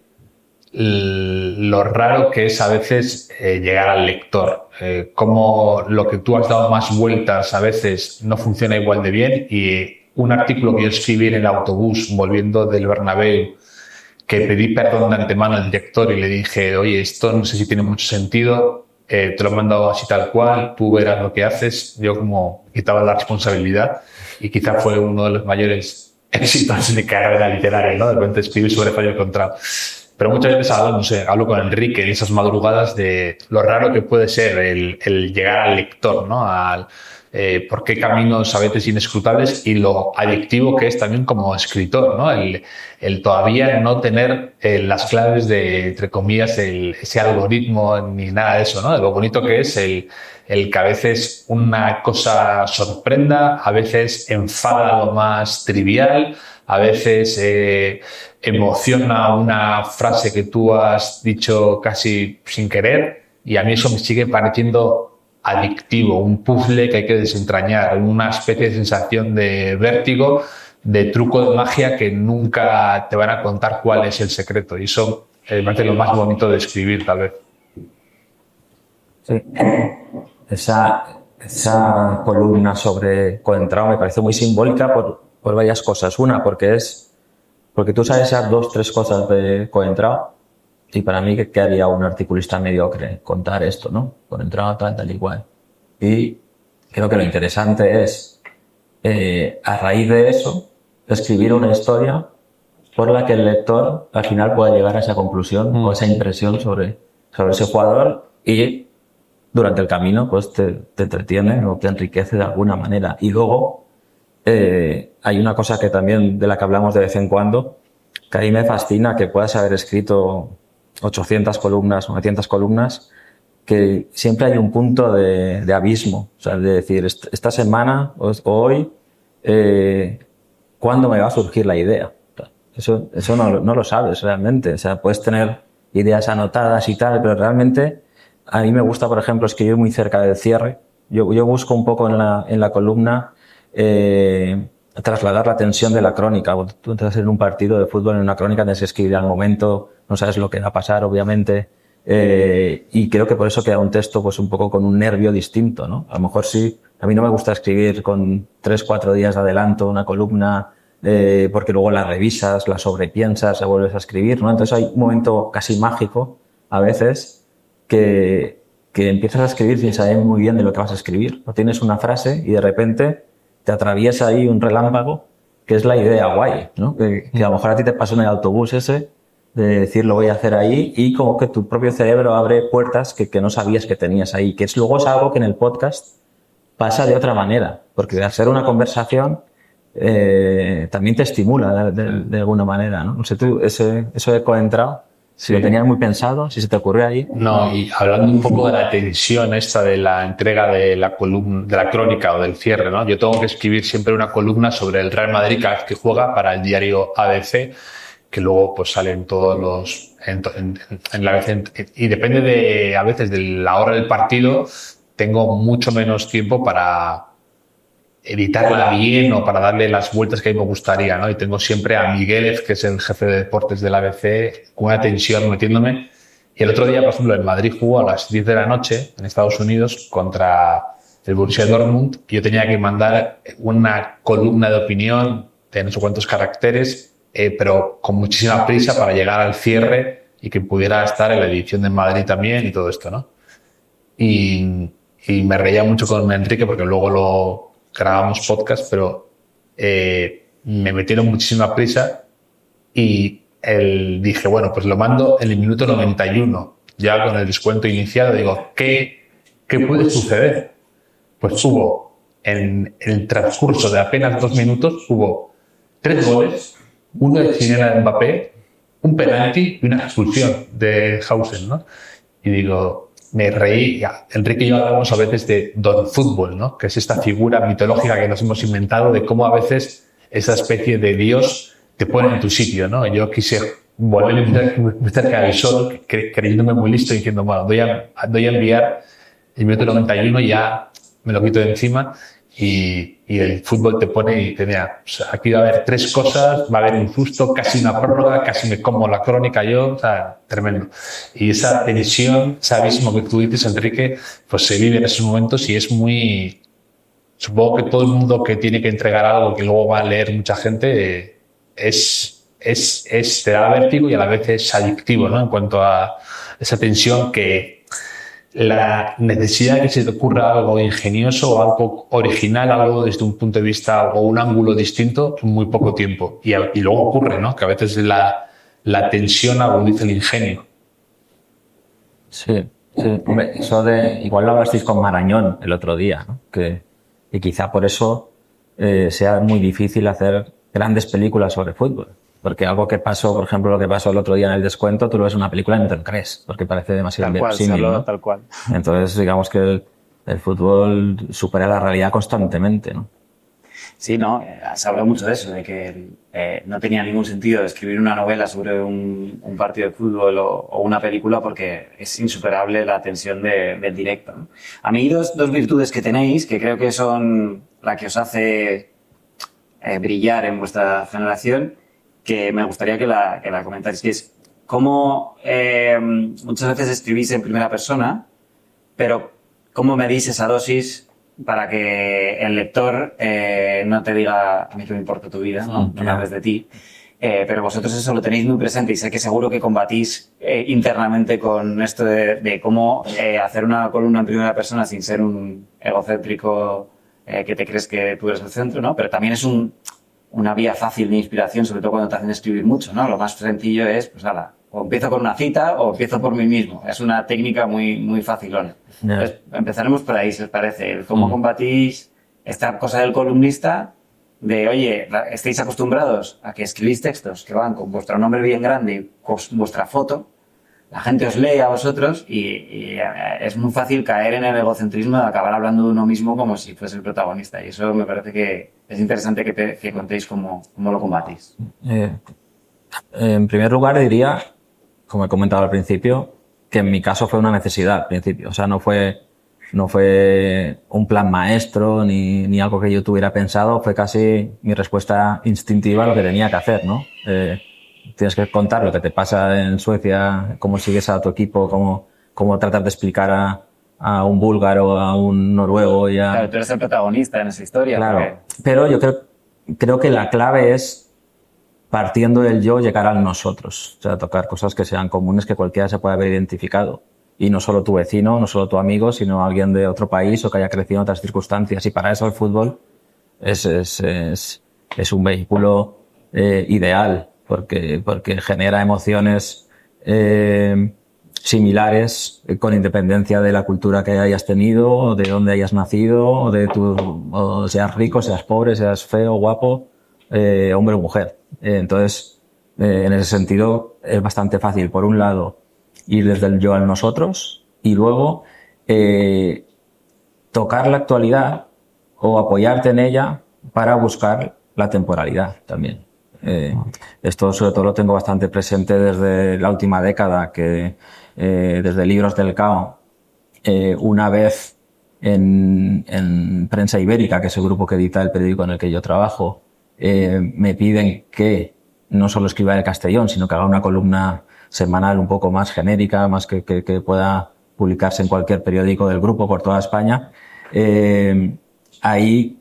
Speaker 3: lo raro que es a veces llegar al lector, cómo lo que tú has dado más vueltas a veces no funciona igual de bien. Y un artículo que yo escribí en el autobús volviendo del Bernabéu, que pedí perdón de antemano al director y le dije, oye, esto no sé si tiene mucho sentido, te lo he mandado así tal cual, tú verás lo que haces. Yo como quitaba la responsabilidad, y quizá fue uno de los mayores éxitos de mi carrera literaria, ¿no? De repente escribir sobre Fabio Contrao. Pero muchas veces hablo con Enrique en esas madrugadas de lo raro que puede ser el llegar al lector, ¿no? Por qué caminos a veces inescrutables, y lo adictivo que es también como escritor, ¿no? El todavía no tener las claves de, entre comillas, ese algoritmo ni nada de eso, ¿no? De lo bonito que es el que a veces una cosa sorprenda, a veces enfada lo más trivial, a veces emociona una frase que tú has dicho casi sin querer, y a mí eso me sigue pareciendo adictivo, un puzzle que hay que desentrañar, una especie de sensación de vértigo, de truco de magia que nunca te van a contar cuál es el secreto. Y eso me parece lo más bonito de escribir, tal vez.
Speaker 2: Sí. Esa columna sobre Contrao me parece muy simbólica por varias cosas. Una, porque tú sabes esas 2-3 cosas de Contrao, y para mí, ¿qué haría un articulista mediocre? Contar esto, ¿no? Contrao tal y cual. Y creo que lo interesante es, a raíz de eso, escribir una historia por la que el lector al final pueda llegar a esa conclusión o esa impresión sobre ese jugador, y durante el camino pues te entretiene o te enriquece de alguna manera. Y luego hay una cosa que también, de la que hablamos de vez en cuando, que a mí me fascina, que puedas haber escrito 800 columnas, 900 columnas, que siempre hay un punto de abismo. O sea, de decir, esta semana o hoy, ¿cuándo me va a surgir la idea? Eso no lo sabes realmente. O sea, puedes tener ideas anotadas y tal, pero realmente a mí me gusta, por ejemplo, escribir muy cerca del cierre. Yo busco un poco en la columna trasladar la tensión de la crónica. Tú entras en un partido de fútbol, en una crónica, tienes que escribir al momento, no sabes lo que va a pasar, obviamente. Y creo que por eso queda un texto pues un poco con un nervio distinto, ¿no? A lo mejor sí, a mí no me gusta escribir con 3-4 días de adelanto una columna, porque luego la revisas, la sobrepiensas, la vuelves a escribir, ¿no? Entonces hay un momento casi mágico a veces que empiezas a escribir sin saber muy bien de lo que vas a escribir. No tienes una frase y de repente te atraviesa ahí un relámpago que es la idea guay, ¿no? Que a lo mejor a ti te pasó en el autobús ese, de decir lo voy a hacer ahí, y como que tu propio cerebro abre puertas que no sabías que tenías ahí, que luego es algo que en el podcast pasa de otra manera, porque al ser una conversación también te estimula de alguna manera, ¿no? No sé tú, eso de Contrao, Si lo tenías muy pensado, si se te ocurrió ahí.
Speaker 3: No, y hablando un poco de la tensión esta de la entrega de la columna, de la crónica o del cierre, ¿no? Yo tengo que escribir siempre una columna sobre el Real Madrid cada vez que juega para el diario ABC, que luego pues salen todos los en la ABC, y depende a veces de la hora del partido, tengo mucho menos tiempo para editarla bien o para darle las vueltas que a mí me gustaría, ¿no? Y tengo siempre a Miguel, que es el jefe de deportes del ABC, con una tensión metiéndome. Y el otro día, por ejemplo, el Madrid jugó a las 10 de la noche en Estados Unidos contra el Borussia Dortmund y yo tenía que mandar una columna de opinión de no sé cuántos caracteres, pero con muchísima prisa para llegar al cierre y que pudiera estar en la edición de Madrid también y todo esto, ¿no? Y me reía mucho con Enrique porque luego grabamos podcast, pero me metieron muchísima prisa y dije, bueno, pues lo mando en el minuto 91, ya con el descuento iniciado. Digo, ¿qué puede suceder? Pues hubo, en el transcurso de apenas 2 minutos, hubo 3 goles, uno de Kylian Mbappé, un penalti y una expulsión de Hausen, ¿no? Y digo, me reí. Enrique y yo hablamos a veces de Don Fútbol, ¿no? Que es esta figura mitológica que nos hemos inventado de cómo a veces esa especie de Dios te pone en tu sitio, ¿no? Yo quise volver muy cerca del sol, creyéndome muy listo, diciendo, bueno, doy a enviar el minuto 91 y ya me lo quito de encima. Y el fútbol te pone y te mira, pues aquí va a haber 3 cosas, va a haber un susto, casi una prórroga, casi me como la crónica yo, o sea, tremendo. Y esa tensión, ese abismo que tú dices, Enrique, pues se vive en esos momentos y es muy... Supongo que todo el mundo que tiene que entregar algo que luego va a leer mucha gente te da vértigo y a la vez es adictivo, ¿no? En cuanto a esa tensión que... La necesidad de que se te ocurra algo ingenioso o algo original, algo desde un punto de vista o un ángulo distinto en muy poco tiempo. Y luego ocurre, ¿no? Que a veces la tensión agudiza el ingenio.
Speaker 2: Sí, sí. Hombre, eso igual lo hablasteis con Marañón el otro día, ¿no? Y quizá por eso sea muy difícil hacer grandes películas sobre fútbol. Porque algo que pasó, por ejemplo, lo que pasó el otro día en el descuento, tú lo ves en una película y no te lo crees, porque parece demasiado inverosímil, ¿no?
Speaker 1: Tal cual.
Speaker 2: Entonces, digamos que el fútbol supera la realidad constantemente, ¿no?
Speaker 1: Sí, no, se habla mucho de eso, de que no tenía ningún sentido escribir una novela sobre un partido de fútbol o una película porque es insuperable la tensión del directo, ¿no? A mí dos virtudes que tenéis, que creo que son la que os hace brillar en vuestra generación, que me gustaría que la comentáis, que es cómo muchas veces escribís en primera persona, pero cómo medís esa dosis para que el lector no te diga a mí que me importa tu vida, no me hables de ti, pero vosotros eso lo tenéis muy presente y sé que seguro que combatís internamente con esto de cómo hacer una columna en primera persona sin ser un egocéntrico que te crees que tú eres el centro, ¿no? Pero también es una vía fácil de inspiración, sobre todo cuando te hacen escribir mucho, ¿no? Lo más sencillo es, pues nada, o empiezo con una cita o empiezo por mí mismo. Es una técnica muy, muy facilona.
Speaker 2: Yeah.
Speaker 1: Entonces, empezaremos por ahí, si os parece. ¿Cómo combatís esta cosa del columnista? De, oye, ¿estáis acostumbrados a que escribís textos que van con vuestro nombre bien grande y con vuestra foto? La gente os lee a vosotros y es muy fácil caer en el egocentrismo de acabar hablando de uno mismo como si fuese el protagonista. Y eso me parece que es interesante que contéis cómo lo combatís.
Speaker 2: En primer lugar diría, como he comentado al principio, que en mi caso fue una necesidad al principio. O sea, no fue un plan maestro ni algo que yo tuviera pensado, fue casi mi respuesta instintiva a lo que tenía que hacer, ¿no? Tienes que contar lo que te pasa en Suecia, cómo sigues a tu equipo, cómo tratar de explicar a un búlgaro, a un noruego y a...
Speaker 1: Claro, tú eres el protagonista en esa historia.
Speaker 2: Claro,
Speaker 1: porque...
Speaker 2: pero yo creo que la clave es, partiendo del yo, llegar al nosotros. O sea, tocar cosas que sean comunes, que cualquiera se pueda haber identificado. Y no solo tu vecino, no solo tu amigo, sino alguien de otro país o que haya crecido en otras circunstancias. Y para eso el fútbol es un vehículo ideal. Porque genera emociones similares con independencia de la cultura que hayas tenido, o de dónde hayas nacido, o seas rico, seas pobre, seas feo, guapo, hombre o mujer. Entonces, en ese sentido es bastante fácil, por un lado, ir desde el yo al nosotros y luego tocar la actualidad o apoyarte en ella para buscar la temporalidad también. Esto sobre todo lo tengo bastante presente desde la última década, que desde Libros del Cao, una vez en Prensa Ibérica, que es el grupo que edita el periódico en el que yo trabajo, me piden que no solo escriba en Castellón, sino que haga una columna semanal un poco más genérica, más que pueda publicarse en cualquier periódico del grupo por toda España. Ahí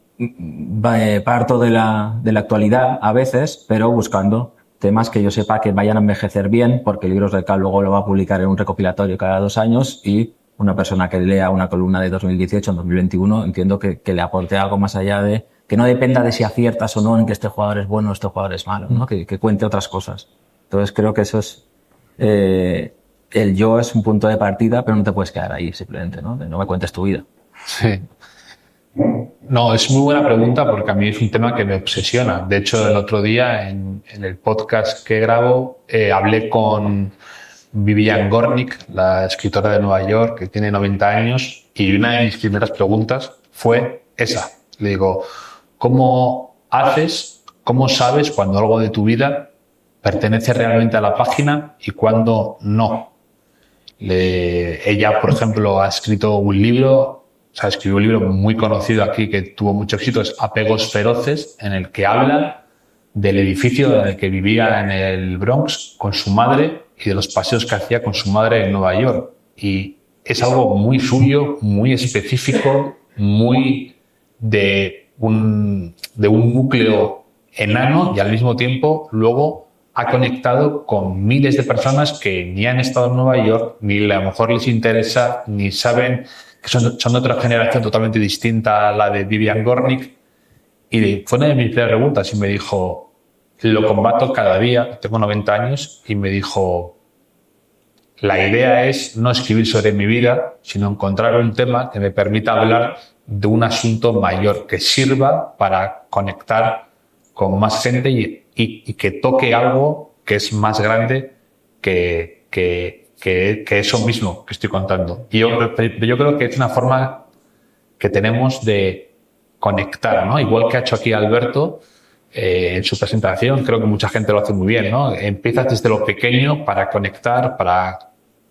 Speaker 2: parto de la actualidad a veces, pero buscando temas que yo sepa que vayan a envejecer bien, porque Libros del Cao luego lo va a publicar en un recopilatorio cada 2 años y una persona que lea una columna de 2018 en 2021 entiendo que le aporte algo más allá de que no dependa de si aciertas o no en que este jugador es bueno o este jugador es malo, ¿no? Que cuente otras cosas. Entonces creo que eso es el yo es un punto de partida, pero no te puedes quedar ahí simplemente, ¿no? No me cuentes tu vida.
Speaker 3: Sí. No, es muy buena pregunta porque a mí es un tema que me obsesiona. De hecho, el otro día en el podcast que grabo hablé con Vivian Gornick, la escritora de Nueva York, que tiene 90 años, y una de mis primeras preguntas fue esa. Le digo, ¿cómo sabes cuando algo de tu vida pertenece realmente a la página y cuando no? Ella, por ejemplo, ha escrito un libro. O sea, escribió un libro muy conocido aquí que tuvo mucho éxito, es Apegos Feroces, en el que habla del edificio en el que vivía en el Bronx con su madre y de los paseos que hacía con su madre en Nueva York. Y es algo muy suyo, muy específico, muy de un núcleo enano, y al mismo tiempo luego ha conectado con miles de personas que ni han estado en Nueva York, ni a lo mejor les interesa, ni saben que son de otra generación totalmente distinta a la de Vivian Gornick. Y fue una de mis primeras preguntas y me dijo, lo combato cada día, tengo 90 años, y me dijo, la idea es no escribir sobre mi vida, sino encontrar un tema que me permita hablar de un asunto mayor, que sirva para conectar con más gente y que toque algo que es más grande que eso mismo que estoy contando. Y yo creo que es una forma que tenemos de conectar, ¿no? Igual que ha hecho aquí Alberto en su presentación, creo que mucha gente lo hace muy bien, ¿no? Empiezas desde lo pequeño para conectar, para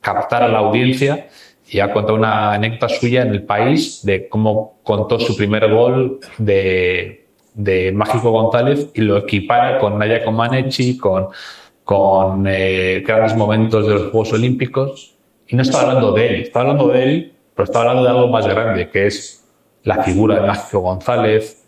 Speaker 3: captar a la audiencia, y ha contado una anécdota suya en El País de cómo contó su primer gol de Mágico González y lo equipara con Nadia Comaneci, con grandes momentos de los Juegos Olímpicos, y no está hablando de él, pero está hablando de algo más grande, que es la figura de Mágico González,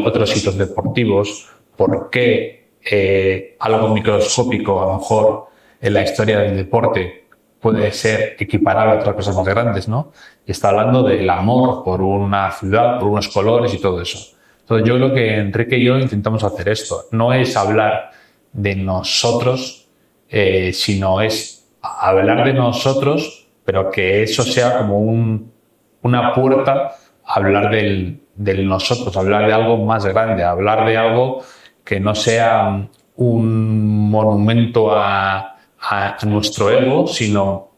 Speaker 3: otros hitos deportivos, por qué algo microscópico a lo mejor en la historia del deporte puede ser equiparable a otras cosas más grandes, ¿no? Y está hablando del amor por una ciudad, por unos colores y todo eso. Entonces yo creo que Enrique y yo intentamos hacer esto, no es hablar de nosotros, sino es hablar de nosotros, pero que eso sea como una puerta a hablar del nosotros, hablar de algo más grande, hablar de algo que no sea un monumento a nuestro ego, sino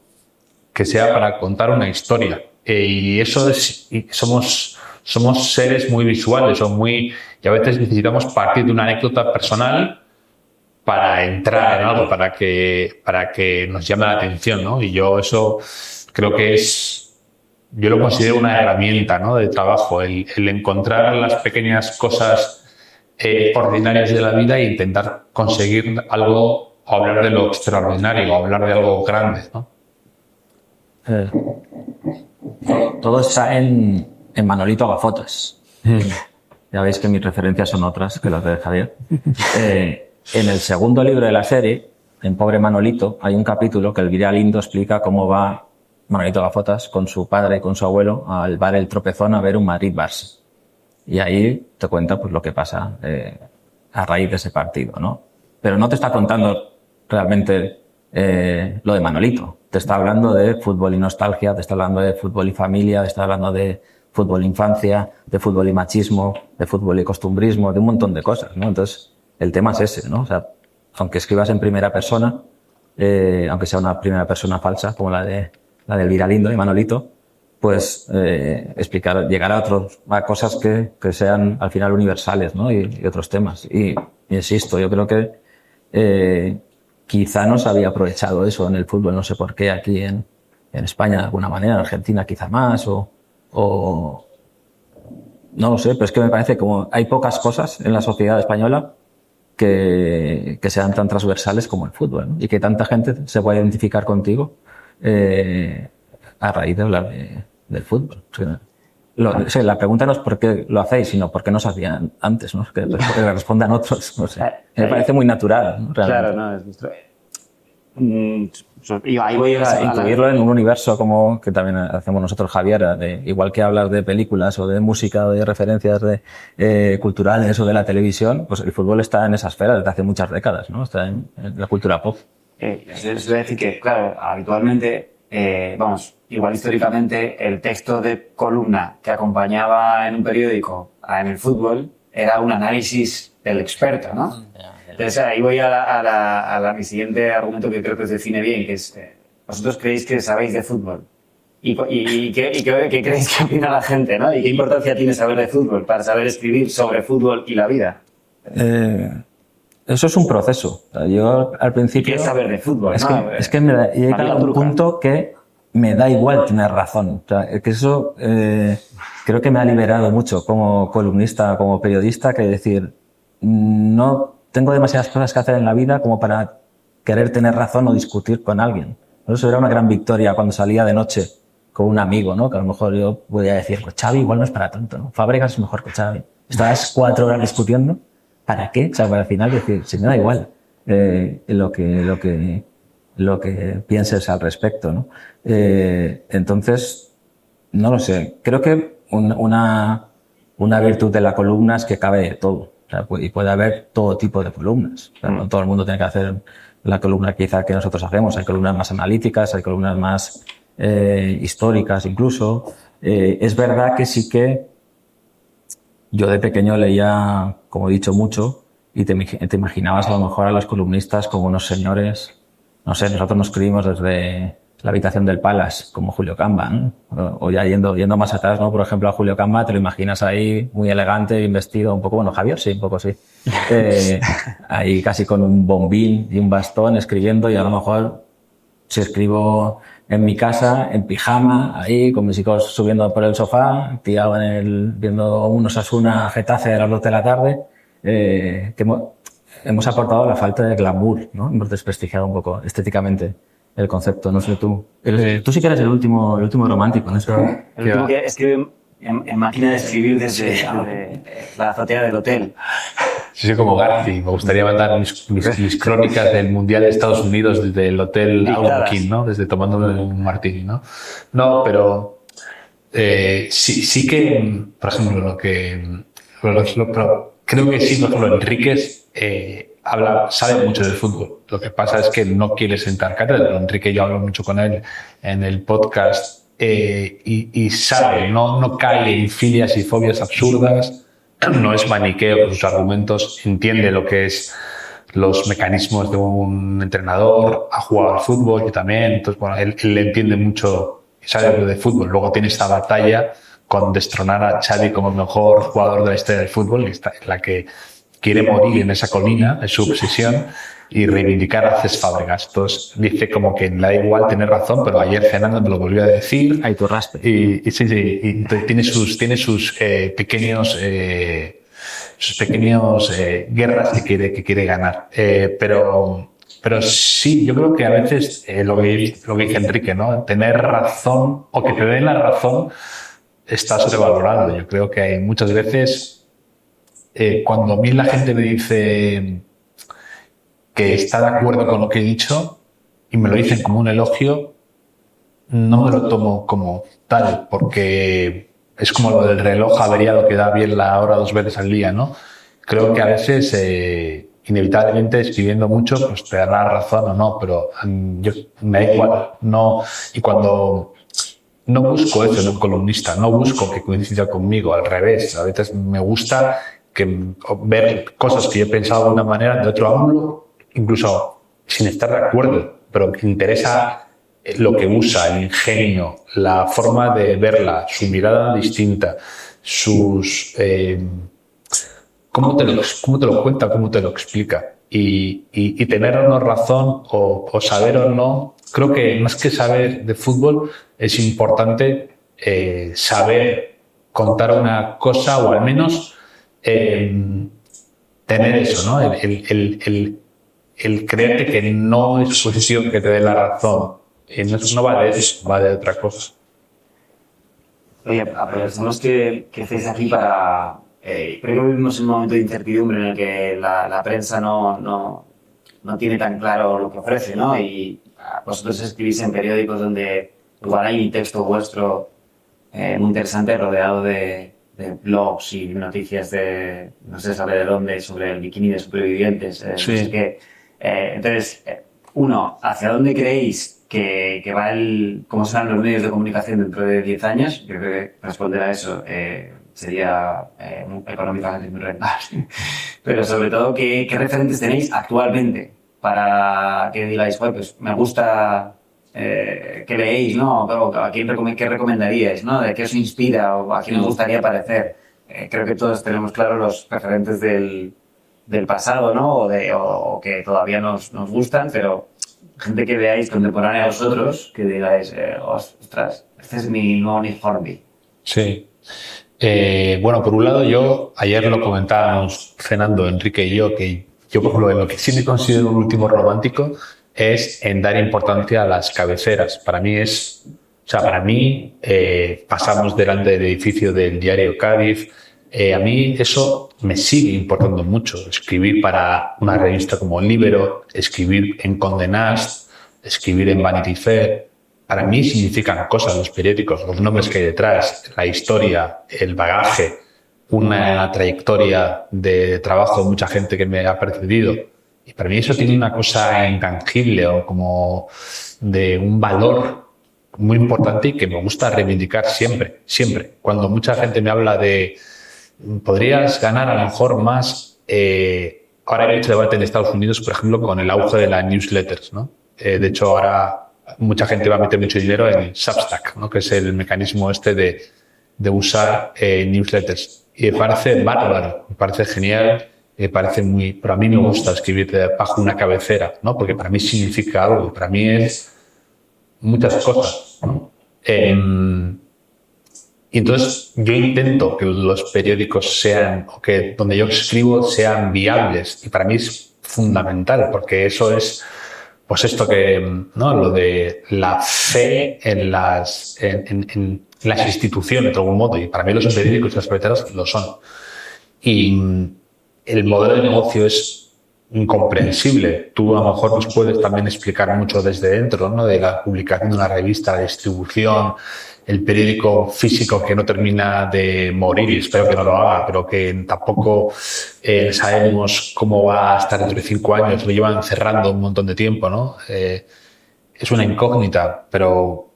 Speaker 3: que sea para contar una historia. Y eso es, somos seres muy visuales y a veces necesitamos partir de una anécdota personal para entrar en algo, para que nos llame la atención, ¿no? Y yo eso creo que yo lo considero una herramienta, ¿no?, de trabajo, el encontrar las pequeñas cosas ordinarias de la vida e intentar conseguir algo, o hablar de lo extraordinario, o hablar de algo grande, ¿no?
Speaker 2: Todo está en Manolito Gafotas. Ya veis que mis referencias son otras que las de Javier. En el segundo libro de la serie, en Pobre Manolito, hay un capítulo que Elvira Lindo explica cómo va Manolito Gafotas con su padre y con su abuelo al bar El Tropezón a ver un Madrid-Barça. Y ahí te cuenta pues lo que pasa a raíz de ese partido, ¿no? Pero no te está contando realmente lo de Manolito. Te está hablando de fútbol y nostalgia, te está hablando de fútbol y familia, te está hablando de fútbol e infancia, de fútbol y machismo, de fútbol y costumbrismo, de un montón de cosas, ¿no? Entonces, el tema es ese, ¿no? O sea, aunque escribas en primera persona, aunque sea una primera persona falsa, como la de Elvira Lindo y Manolito, pues llegar a cosas que sean al final universales, ¿no? Y otros temas. Y insisto, yo creo que quizá no se había aprovechado eso en el fútbol, no sé por qué aquí en España de alguna manera, en Argentina quizá más, o no lo sé, pero es que me parece como hay pocas cosas en la sociedad española que sean tan transversales como el fútbol, ¿no? Y que tanta gente se pueda identificar contigo a raíz de hablar del fútbol. O sea, la pregunta no es por qué lo hacéis, sino por qué no se hacían antes, ¿no? Que respondan otros. No sé. Me parece muy natural, ¿no?
Speaker 1: Claro, no, es nuestro... Y ahí voy a
Speaker 2: incluirlo en un universo como que también hacemos nosotros, Javier, igual que hablar de películas o de música o de referencias culturales o de la televisión, pues el fútbol está en esa esfera desde hace muchas décadas, ¿no? Está en la cultura pop.
Speaker 1: Es decir que, claro, habitualmente, igual históricamente, el texto de columna que acompañaba en un periódico en el fútbol era un análisis del experto, ¿no? Entonces ahí voy a mi siguiente argumento que creo que os define bien, que es, vosotros creéis que sabéis de fútbol. ¿Y qué creéis que opina la gente, ¿no? ¿Y qué importancia tiene saber de fútbol para saber escribir sobre fútbol y la vida?
Speaker 2: Eso es un proceso. Yo al principio...
Speaker 1: ¿Qué es saber de fútbol?
Speaker 2: Es que he llegado a un punto que me da igual tener razón. O sea, que eso creo que me ha liberado mucho como columnista, como periodista, que decir, no tengo demasiadas cosas que hacer en la vida como para querer tener razón o discutir con alguien. Eso era una gran victoria cuando salía de noche con un amigo, ¿no? Que a lo mejor yo podía decir, pues Xavi igual no es para tanto, ¿no? Fábregas es mejor que Xavi. Estabas 4 horas discutiendo. ¿Para qué? O sea, para al final decir, si me da igual lo que pienses al respecto, ¿no? Entonces, no lo sé. Creo que una virtud de la columna es que cabe todo. O sea, y puede haber todo tipo de columnas. O sea, no todo el mundo tiene que hacer la columna quizá que nosotros hacemos. Hay columnas más analíticas, hay columnas más históricas incluso. Es verdad que sí que yo de pequeño leía, como he dicho, mucho y te imaginabas a lo mejor a los columnistas como unos señores, no sé, nosotros nos escribimos desde la habitación del Palace, como Julio Camba, ¿no? O ya yendo más atrás, ¿no? Por ejemplo, a Julio Camba te lo imaginas ahí muy elegante, bien vestido, un poco, bueno, Javier sí, un poco sí. Ahí casi con un bombín y un bastón escribiendo, y a lo mejor si escribo en mi casa, en pijama, ahí, con mis hijos subiendo por el sofá, tirado viendo un Osasuna Getafe a las 2 de la tarde, que hemos aportado la falta de glamour, ¿no? Hemos desprestigiado un poco estéticamente el concepto, no sé tú. Tú sí que eres el último romántico, ¿no?
Speaker 1: El último que escribe en máquina de escribir desde la azotea del hotel.
Speaker 3: Sí, como Garci. Me gustaría mandar mis crónicas del Mundial de Estados Unidos desde el hotel Algonquin, ¿no? Desde tomándome un martini, ¿no? No, pero sí que, por ejemplo, pero creo que sí, por ejemplo, Enríquez sabe mucho del fútbol. Lo que pasa es que no quiere sentar cátedra. Enrique, yo hablo mucho con él en el podcast y sabe, no cae en filias y fobias absurdas, no es maniqueo con sus argumentos, entiende lo que es los mecanismos de un entrenador, ha jugado al fútbol y también, entonces bueno, él entiende mucho y sabe de fútbol. Luego tiene esta batalla con destronar a Xavi como el mejor jugador de la historia del fútbol, en la que quiere morir en esa colina, es su obsesión, y reivindicar a Cés Fábregas. Entonces dice como que le da igual tener razón, pero ayer cenando me lo volvió a decir.
Speaker 2: Ahí tu raspe.
Speaker 3: Y sí, y tiene sus pequeños guerras que quiere ganar. Pero sí, yo creo que a veces lo que dice Enrique, ¿no? Tener razón o que te den la razón está sobrevalorado. Yo creo que hay muchas veces cuando a mí la gente me dice que está de acuerdo con lo que he dicho y me lo dicen como un elogio, no me lo tomo como tal, porque es como lo del reloj averiado que da bien la hora 2 veces al día, ¿no? Creo que a veces, inevitablemente, escribiendo mucho, pues te dará razón o no, pero yo me da igual. No, y cuando no busco eso en un columnista, no busco que coincida conmigo, al revés. A veces me gusta ver cosas que yo he pensado de una manera, de otro ángulo, incluso sin estar de acuerdo, pero que interesa lo que usa, el ingenio, la forma de verla, su mirada distinta, sus... cómo te lo cuenta, cómo te lo explica. Y tener o no razón o saber o no, creo que más que saber de fútbol es importante saber contar una cosa o al menos tener eso, ¿no? El creerte que no es posición que te dé la razón. No va de eso, va de otra cosa.
Speaker 1: Oye, aprovechamos que estáis aquí para... creo que vivimos en un momento de incertidumbre en el que la prensa no tiene tan claro lo que ofrece, ¿no? Y vosotros escribís en periódicos donde igual hay un texto vuestro muy interesante rodeado de blogs y noticias de no sé sabe de dónde sobre el bikini de supervivientes.
Speaker 3: Sí.
Speaker 1: No sé qué. Entonces, uno, ¿hacia dónde creéis que va cómo serán los medios de comunicación dentro de 10 años? Yo creo que responder a eso sería económicamente muy rentable. Pero sobre todo, ¿qué referentes tenéis actualmente para que digáis, bueno, pues me gusta que leéis, ¿no? ¿A quién qué recomendaríais, ¿no? ¿De qué os inspira o a quién os gustaría parecer? Creo que todos tenemos claro los referentes del pasado, ¿no? O que todavía nos gustan, pero gente que veáis contemporánea a vosotros, que digáis, ostras, este es mi nuevo Nick Hornby.
Speaker 3: Sí. Bueno, por un lado, ayer lo comentábamos cenando Enrique y yo, que yo, por ejemplo, en lo que sí me considero un último romántico es en dar importancia a las cabeceras. Para mí pasamos delante del edificio del diario Cádiz. A mí eso me sigue importando mucho. Escribir para una revista como Libero, escribir en Condé Nast, escribir en Vanity Fair. Para mí significan cosas los periódicos, los nombres que hay detrás, la historia, el bagaje, una trayectoria de trabajo de mucha gente que me ha precedido. Y para mí eso tiene una cosa intangible o como de un valor muy importante y que me gusta reivindicar siempre, siempre. Cuando mucha gente me habla de podrías ganar a lo mejor más, ahora hay mucho debate en Estados Unidos, por ejemplo, con el auge de las newsletters, ¿no? De hecho, ahora mucha gente va a meter mucho dinero en Substack, ¿no? Que es el mecanismo este de usar newsletters. Y me parece bárbaro, me parece genial, me parece pero a mí me gusta escribir bajo una cabecera, ¿no? Porque para mí significa algo, para mí es muchas cosas, ¿no? Y entonces yo intento que los periódicos o que donde yo escribo sean viables. Y para mí es fundamental, porque eso es, pues esto ¿no? Lo de la fe en las instituciones, de algún modo. Y para mí los periódicos y las cabeceras lo son. Y el modelo de negocio es incomprensible. Tú a lo mejor nos puedes también explicar mucho desde dentro, ¿no? De la publicación de una revista, la distribución, el periódico físico que no termina de morir, y espero que no lo haga, pero que tampoco sabemos cómo va a estar dentro de 5 años, lo llevan cerrando un montón de tiempo, ¿no? Es una incógnita, pero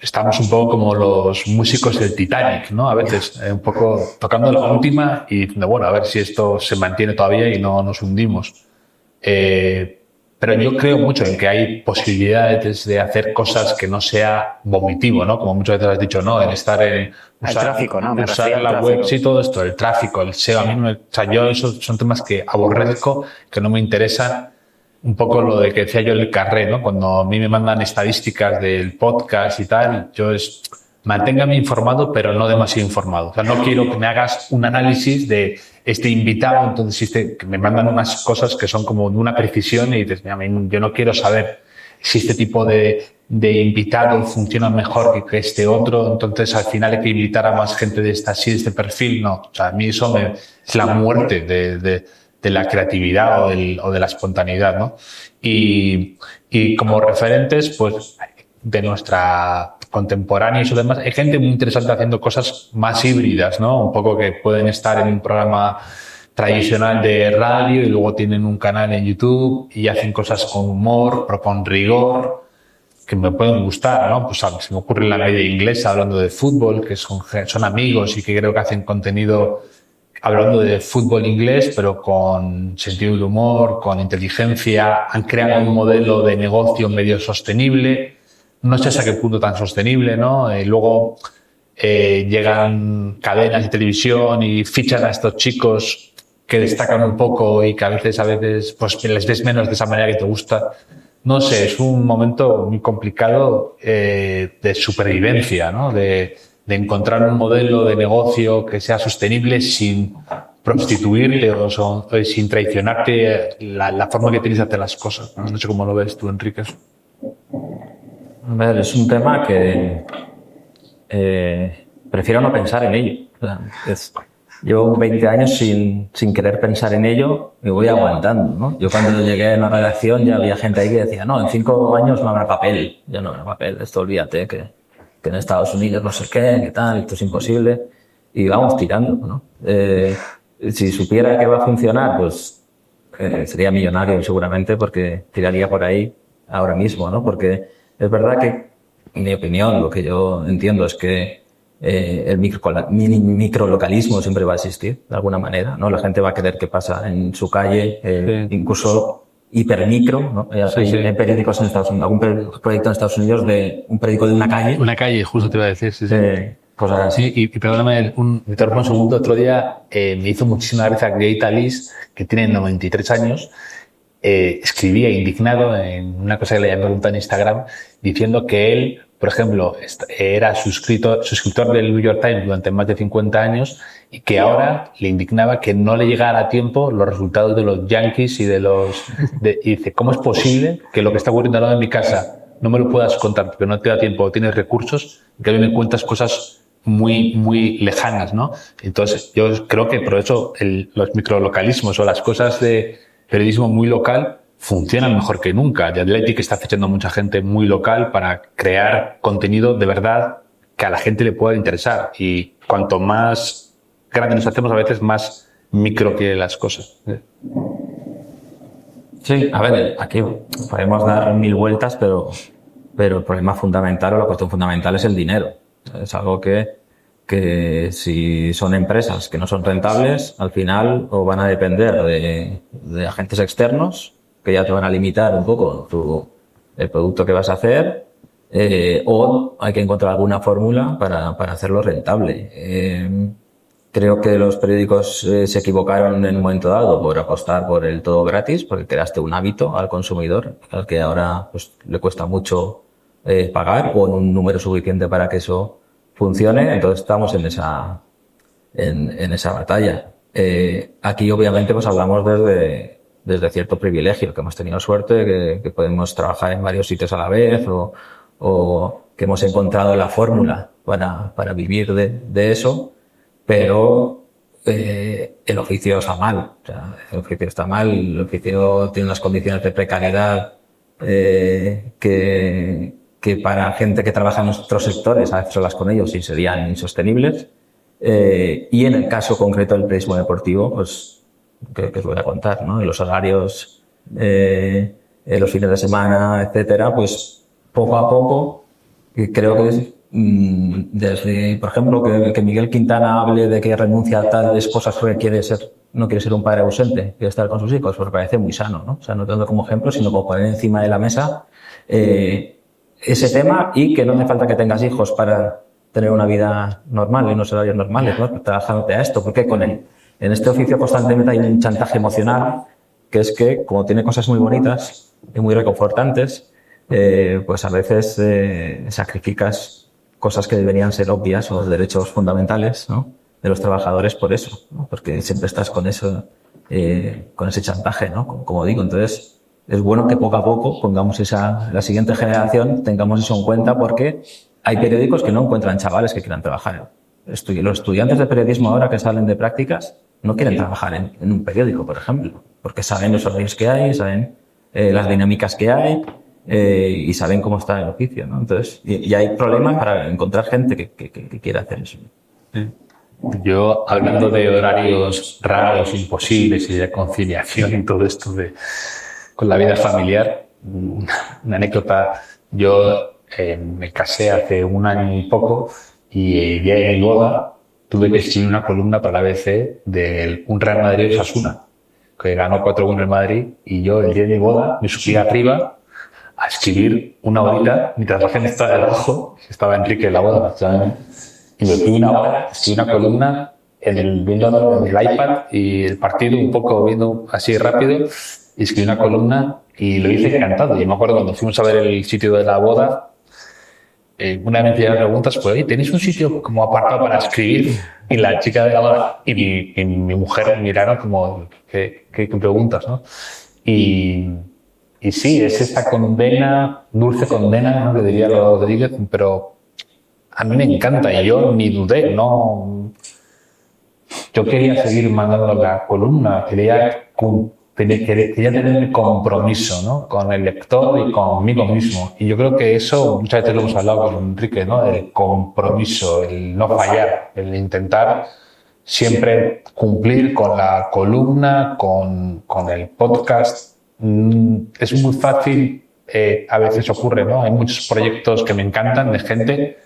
Speaker 3: estamos un poco como los músicos del Titanic, ¿no? A veces un poco tocando la última y diciendo, bueno, a ver si esto se mantiene todavía y no nos hundimos. Pero yo creo mucho en que hay posibilidades de hacer cosas que no sea vomitivo, ¿no? Como muchas veces has dicho, ¿no? En estar en
Speaker 1: usar, el tráfico, ¿no?
Speaker 3: Usar la web, sí, todo esto, el tráfico, el SEO. A mí yo esos son temas que aborrezco, que no me interesan. Un poco lo de que decía yo el carré, ¿no? Cuando a mí me mandan estadísticas del podcast y tal, manténgame informado, pero no demasiado informado. O sea, no quiero que me hagas un análisis de este invitado, entonces que me mandan unas cosas que son como de una precisión y dices, mira, yo no quiero saber si este tipo de invitado funciona mejor que este otro, entonces al final hay que invitar a más gente de este perfil, no. O sea, a mí eso es la muerte de la creatividad o de la espontaneidad, ¿no? Y como referentes, pues, de nuestra contemporáneos y demás, hay gente muy interesante haciendo cosas más híbridas, ¿no? Un poco que pueden estar en un programa tradicional de radio y luego tienen un canal en YouTube y hacen cosas con humor, pero con rigor, que me pueden gustar, ¿no? Pues se me ocurre la media inglesa hablando de fútbol, que son amigos y que creo que hacen contenido hablando de fútbol inglés, pero con sentido de humor, con inteligencia. Han creado un modelo de negocio medio sostenible. No sé hasta qué punto tan sostenible, ¿no? Luego llegan cadenas de televisión y fichan a estos chicos que destacan un poco y que a veces pues les ves menos de esa manera que te gusta. No sé, es un momento muy complicado de supervivencia, ¿no? De encontrar un modelo de negocio que sea sostenible sin prostituirte o sin traicionarte la forma que tienes de hacer las cosas, ¿no? No sé cómo lo ves tú, Enrique.
Speaker 2: A ver, es un tema que prefiero no pensar en ello. O sea, llevo 20 años sin querer pensar en ello y voy aguantando, ¿no? Yo cuando llegué a la redacción ya había gente ahí que decía, no, en 5 años no habrá papel. Ya no habrá papel, esto olvídate, que en Estados Unidos no sé qué tal, esto es imposible. Y vamos tirando, ¿no? Si supiera que va a funcionar, pues sería millonario seguramente porque tiraría por ahí ahora mismo, ¿no? Porque es verdad que, en mi opinión, lo que yo entiendo es que el microlocalismo siempre va a existir, de alguna manera, ¿no? La gente va a querer que pasa en su calle, incluso hipermicro, ¿no? Hay periódicos en Estados Unidos, algún proyecto en Estados Unidos de un periódico de una calle.
Speaker 3: Una calle, justo te iba a decir, sí.
Speaker 2: Cosas así.
Speaker 3: Sí, y perdóname, me interrumpo un segundo. Otro día me hizo muchísima gracia Gay Talis, que tiene 93 años, escribía indignado en una cosa que le había preguntado en Instagram, diciendo que él, por ejemplo, era suscriptor del New York Times durante más de 50 años y que ahora le indignaba que no le llegara a tiempo los resultados de los Yankees y y dice, ¿cómo es posible que lo que está ocurriendo al lado de mi casa no me lo puedas contar porque no te da tiempo o tienes recursos, que a mí me cuentas cosas muy, muy lejanas, ¿no? Entonces, yo creo que por eso los microlocalismos o las cosas de periodismo muy local funcionan mejor que nunca. The Athletic está fichando mucha gente muy local para crear contenido de verdad que a la gente le pueda interesar. Y cuanto más grande nos hacemos, a veces más micro que las cosas.
Speaker 2: Sí, a ver, aquí podemos dar 1000 vueltas, pero el problema fundamental o la cuestión fundamental es el dinero. Es algo que si son empresas que no son rentables, al final o van a depender de agentes externos que ya te van a limitar un poco el producto que vas a hacer, o hay que encontrar alguna fórmula para hacerlo rentable. Creo que los periódicos se equivocaron en un momento dado por apostar por el todo gratis, porque creaste un hábito al consumidor al que ahora pues, le cuesta mucho pagar o en un número suficiente para que eso funcione. Entonces estamos en esa batalla. Aquí obviamente pues hablamos desde cierto privilegio, que hemos tenido suerte, que podemos trabajar en varios sitios a la vez o que hemos encontrado la fórmula para vivir de eso. Pero el oficio está mal, o sea, el oficio está mal, el oficio tiene unas condiciones de precariedad que para gente que trabaja en otros sectores, a veces hablas con ellos y serían insostenibles. Y en el caso concreto del periodismo deportivo, pues, que os voy a contar, ¿no? Y los horarios, los fines de semana, etcétera, pues poco a poco, creo que es desde, por ejemplo, que Miguel Quintana hable de que renuncia a tales cosas porque no quiere ser un padre ausente, quiere estar con sus hijos, pues me parece muy sano, ¿no? O sea, no tanto como ejemplo, sino como poner encima de la mesa ese tema y que no hace falta que tengas hijos para tener una vida normal y unos horarios normales, ¿no? Trabajándote a esto, porque en este oficio constantemente hay un chantaje emocional, que es que, como tiene cosas muy bonitas y muy reconfortantes, pues a veces sacrificas cosas que deberían ser obvias o los derechos fundamentales, ¿no? De los trabajadores por eso, ¿no? Porque siempre estás con eso, con ese chantaje, ¿no? Como digo, entonces es bueno que poco a poco pongamos la siguiente generación, tengamos eso en cuenta porque hay periódicos que no encuentran chavales que quieran trabajar. Los estudiantes de periodismo ahora que salen de prácticas no quieren trabajar en un periódico, por ejemplo, porque saben los horarios que hay, saben las dinámicas que hay, y saben cómo está el oficio, ¿no? Entonces, y hay problemas para encontrar gente que quiera hacer eso.
Speaker 3: Sí. Yo, hablando de horarios raros, imposibles y de conciliación y todo esto con la vida familiar, una anécdota. Yo me casé hace 1 año y poco y el día de mi boda tuve que escribir una columna para la ABC de un Real Madrid-Osasuna, que ganó 4-1 el Madrid, y yo el día de mi boda me subí arriba a escribir una horita mientras la gente estaba debajo, estaba Enrique en la boda, y me fui una hora, escribí una columna viendo el iPad y el partido un poco viendo así rápido, y escribí una columna y lo hice encantado. Y me acuerdo cuando fuimos a ver el sitio de la boda, una vez me hicieron preguntas, pues, oye, ¿tenéis un sitio como apartado para escribir? Y la chica de la boda y mi mujer me miraron como, ¿qué preguntas, no? Y sí, es esa condena, dulce condena, ¿no?, que diría Rodríguez, pero a mí me encanta y yo ni dudé, ¿no? Yo quería seguir mandando la columna, quería tener compromiso, ¿no?, con el lector y conmigo mismo. Y yo creo que eso muchas veces lo hemos hablado con Enrique, ¿no?, el compromiso, el no fallar, el intentar siempre cumplir con la columna, con el podcast. Es muy fácil, a veces ocurre, ¿no? Hay muchos proyectos que me encantan de gente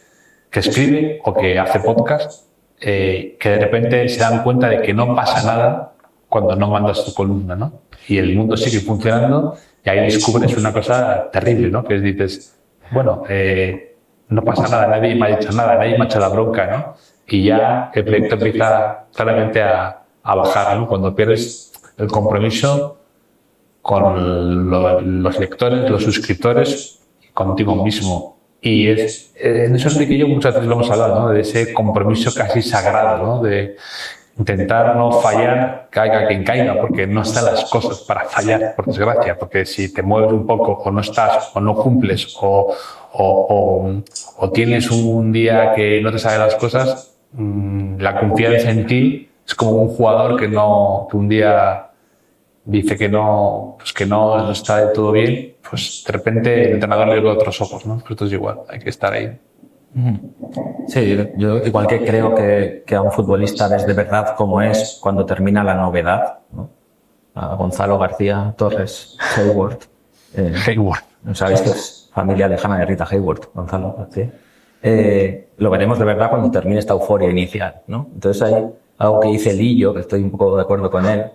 Speaker 3: que escribe o que hace podcast, que de repente se dan cuenta de que no pasa nada cuando no mandas tu columna, ¿no? Y el mundo sigue funcionando y ahí descubres una cosa terrible, ¿no? Que dices, bueno, no pasa nada, nadie me ha dicho nada, nadie me ha hecho la bronca, ¿no? Y ya el proyecto empieza claramente a bajar, ¿no? Cuando pierdes el compromiso con los lectores, los suscriptores, contigo mismo. Y en eso Enrique y yo muchas veces lo hemos hablado, ¿no?, de ese compromiso casi sagrado, ¿no?, de intentar no fallar, caiga quien caiga, porque no están las cosas para fallar, por desgracia, porque si te mueves un poco o no estás o no cumples o tienes un día que no te salen las cosas, la confianza en ti es como un jugador que un día dice que no está de todo bien, pues de repente el entrenador le ve otros ojos, ¿no? Pues esto es igual, hay que estar ahí.
Speaker 2: Sí, yo igual que creo que a un futbolista ves de verdad cómo es cuando termina la novedad, ¿no? A Gonzalo García Torres Hayward.
Speaker 3: Hayward.
Speaker 2: ¿No sabéis que es familia lejana de Rita Hayward, Gonzalo García? Lo veremos de verdad cuando termine esta euforia inicial, ¿no? Entonces hay algo que dice Lillo, que estoy un poco de acuerdo con él,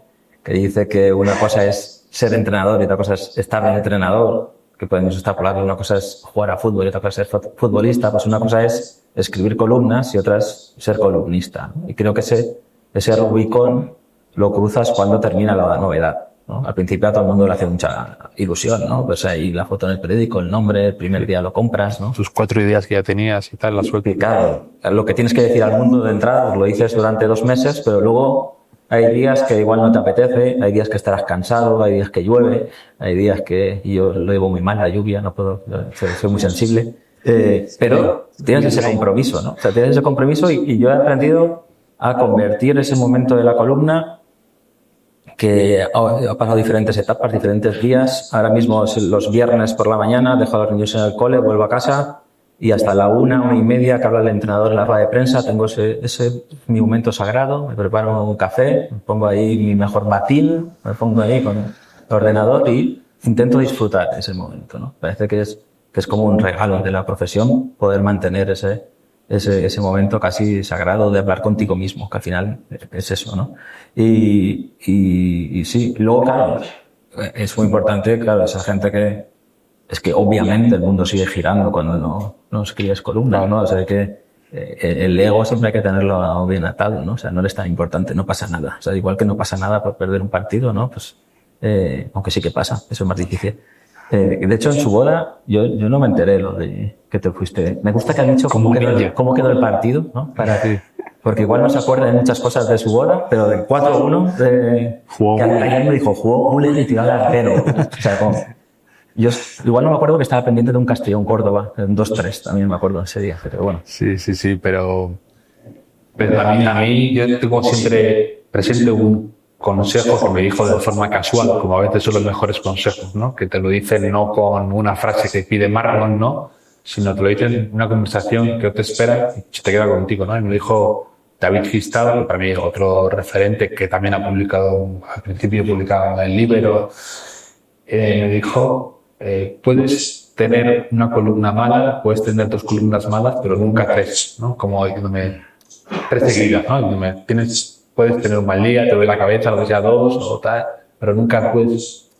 Speaker 2: que dice que una cosa es ser entrenador y otra cosa es estar de entrenador, que podemos extrapolar, una cosa es jugar a fútbol y otra cosa es ser futbolista. Pues una cosa es escribir columnas y otra es ser columnista, ¿no? Y creo que ese Rubicón lo cruzas cuando termina la novedad, ¿no? Al principio a todo el mundo le hace mucha ilusión, ¿no? Pues ahí la foto en el periódico, el nombre, el primer día lo compras, ¿no?
Speaker 3: Sus 4 ideas que ya tenías y tal, la suerte.
Speaker 2: Y claro, lo que tienes que decir al mundo de entrada, pues lo dices durante 2 meses, pero luego hay días que igual no te apetece, hay días que estarás cansado, hay días que llueve, hay días que yo lo llevo muy mal, la lluvia, no puedo, soy muy sensible. Pero tienes ese compromiso, ¿no? O sea, tienes ese compromiso y yo he aprendido a convertir ese momento de la columna, que ha pasado diferentes etapas, diferentes días. Ahora mismo los viernes por la mañana dejo a los niños en el cole, vuelvo a casa y hasta la 1:30 que habla el entrenador en la rueda de prensa tengo ese mi momento sagrado. Me preparo un café, me pongo ahí mi mejor batil, me pongo ahí con el ordenador y intento disfrutar ese momento, ¿no? Parece que es como un regalo de la profesión poder mantener ese momento casi sagrado de hablar contigo mismo, que al final es eso, ¿no? Y sí, luego, claro, es muy importante, claro, esa gente que es que obviamente el mundo sigue girando cuando no escribes columnas, ¿no? O sea, que el ego siempre hay que tenerlo bien atado, ¿no? O sea, no es tan importante, no pasa nada. O sea, igual que no pasa nada por perder un partido, ¿no? Pues, aunque sí que pasa, eso es más difícil. De hecho, en su boda, yo no me enteré lo de que te fuiste. Me gusta que han dicho cómo quedó el partido, ¿no? Porque igual no se acuerda de muchas cosas de su boda, pero del 4-1, que ayer me dijo, jugó Müller y tiró al arquero. O sea, yo igual no me acuerdo que estaba pendiente de un Castellón-Córdoba, en 2-3, también me acuerdo ese día, pero bueno.
Speaker 3: Sí, pero a mí yo tengo siempre presente un consejo que me dijo de forma casual, como a veces son los mejores consejos, ¿no? Que te lo dicen no con una frase que pide Marlon, ¿no? Sino te lo dicen en una conversación que te espera y se te queda contigo, ¿no? Y me lo dijo David Gistado, para mí otro referente que también ha publicado, al principio publicaba en Libero, me dijo, puedes tener una columna mala, puedes tener 2 columnas malas, pero nunca 3, ¿no? Como diciéndome, 3 seguidas, ¿no? Puedes tener un mal día, te duele la cabeza, lo que sea 2 o tal, pero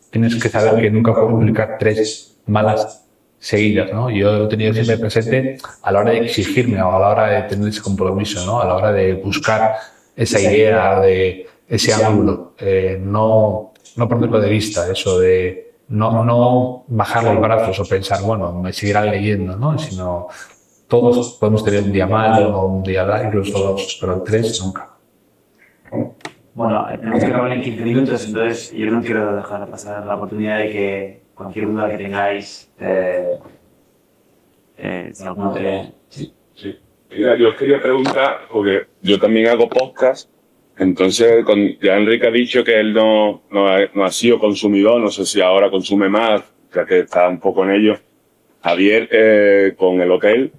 Speaker 3: tienes que saber que nunca puedes publicar 3 malas seguidas, ¿no? Yo lo he tenido siempre presente a la hora de exigirme o a la hora de tener ese compromiso, ¿no? A la hora de buscar esa idea, de ese ángulo, no perderlo de vista, eso de no bajar los brazos o pensar, bueno, me seguirán leyendo, ¿no? Sino todos podemos tener un día malo o un día incluso 2, pero 3 nunca.
Speaker 1: Bueno, tenemos que acabar en 15 minutos, entonces yo no quiero dejar pasar la oportunidad de que cualquier duda que tengáis, si alguno te...
Speaker 4: Sí. Mira, yo os quería preguntar, porque yo también hago podcast, entonces ya Enrique ha dicho que él no ha sido consumidor, no sé si ahora consume más, ya que está un poco en ello. Javier, con el hotel,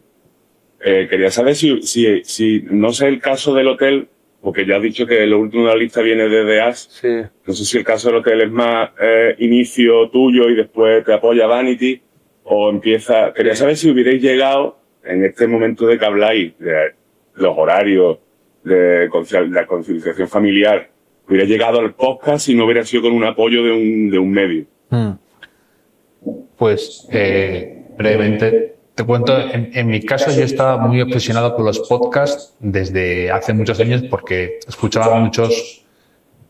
Speaker 4: quería saber si no sé el caso del hotel, porque ya has dicho que lo último de la lista viene de The As.
Speaker 3: Sí.
Speaker 4: No sé si el caso del hotel es más inicio tuyo y después te apoya Vanity, o empieza... Quería saber si hubierais llegado, en este momento de que habláis, de los horarios, de la conciliación familiar, hubiera llegado al podcast si no hubiera sido con un apoyo de un medio.
Speaker 3: Pues, brevemente, te cuento, en mi caso yo estaba muy obsesionado con los podcasts desde hace muchos años porque escuchaba a muchos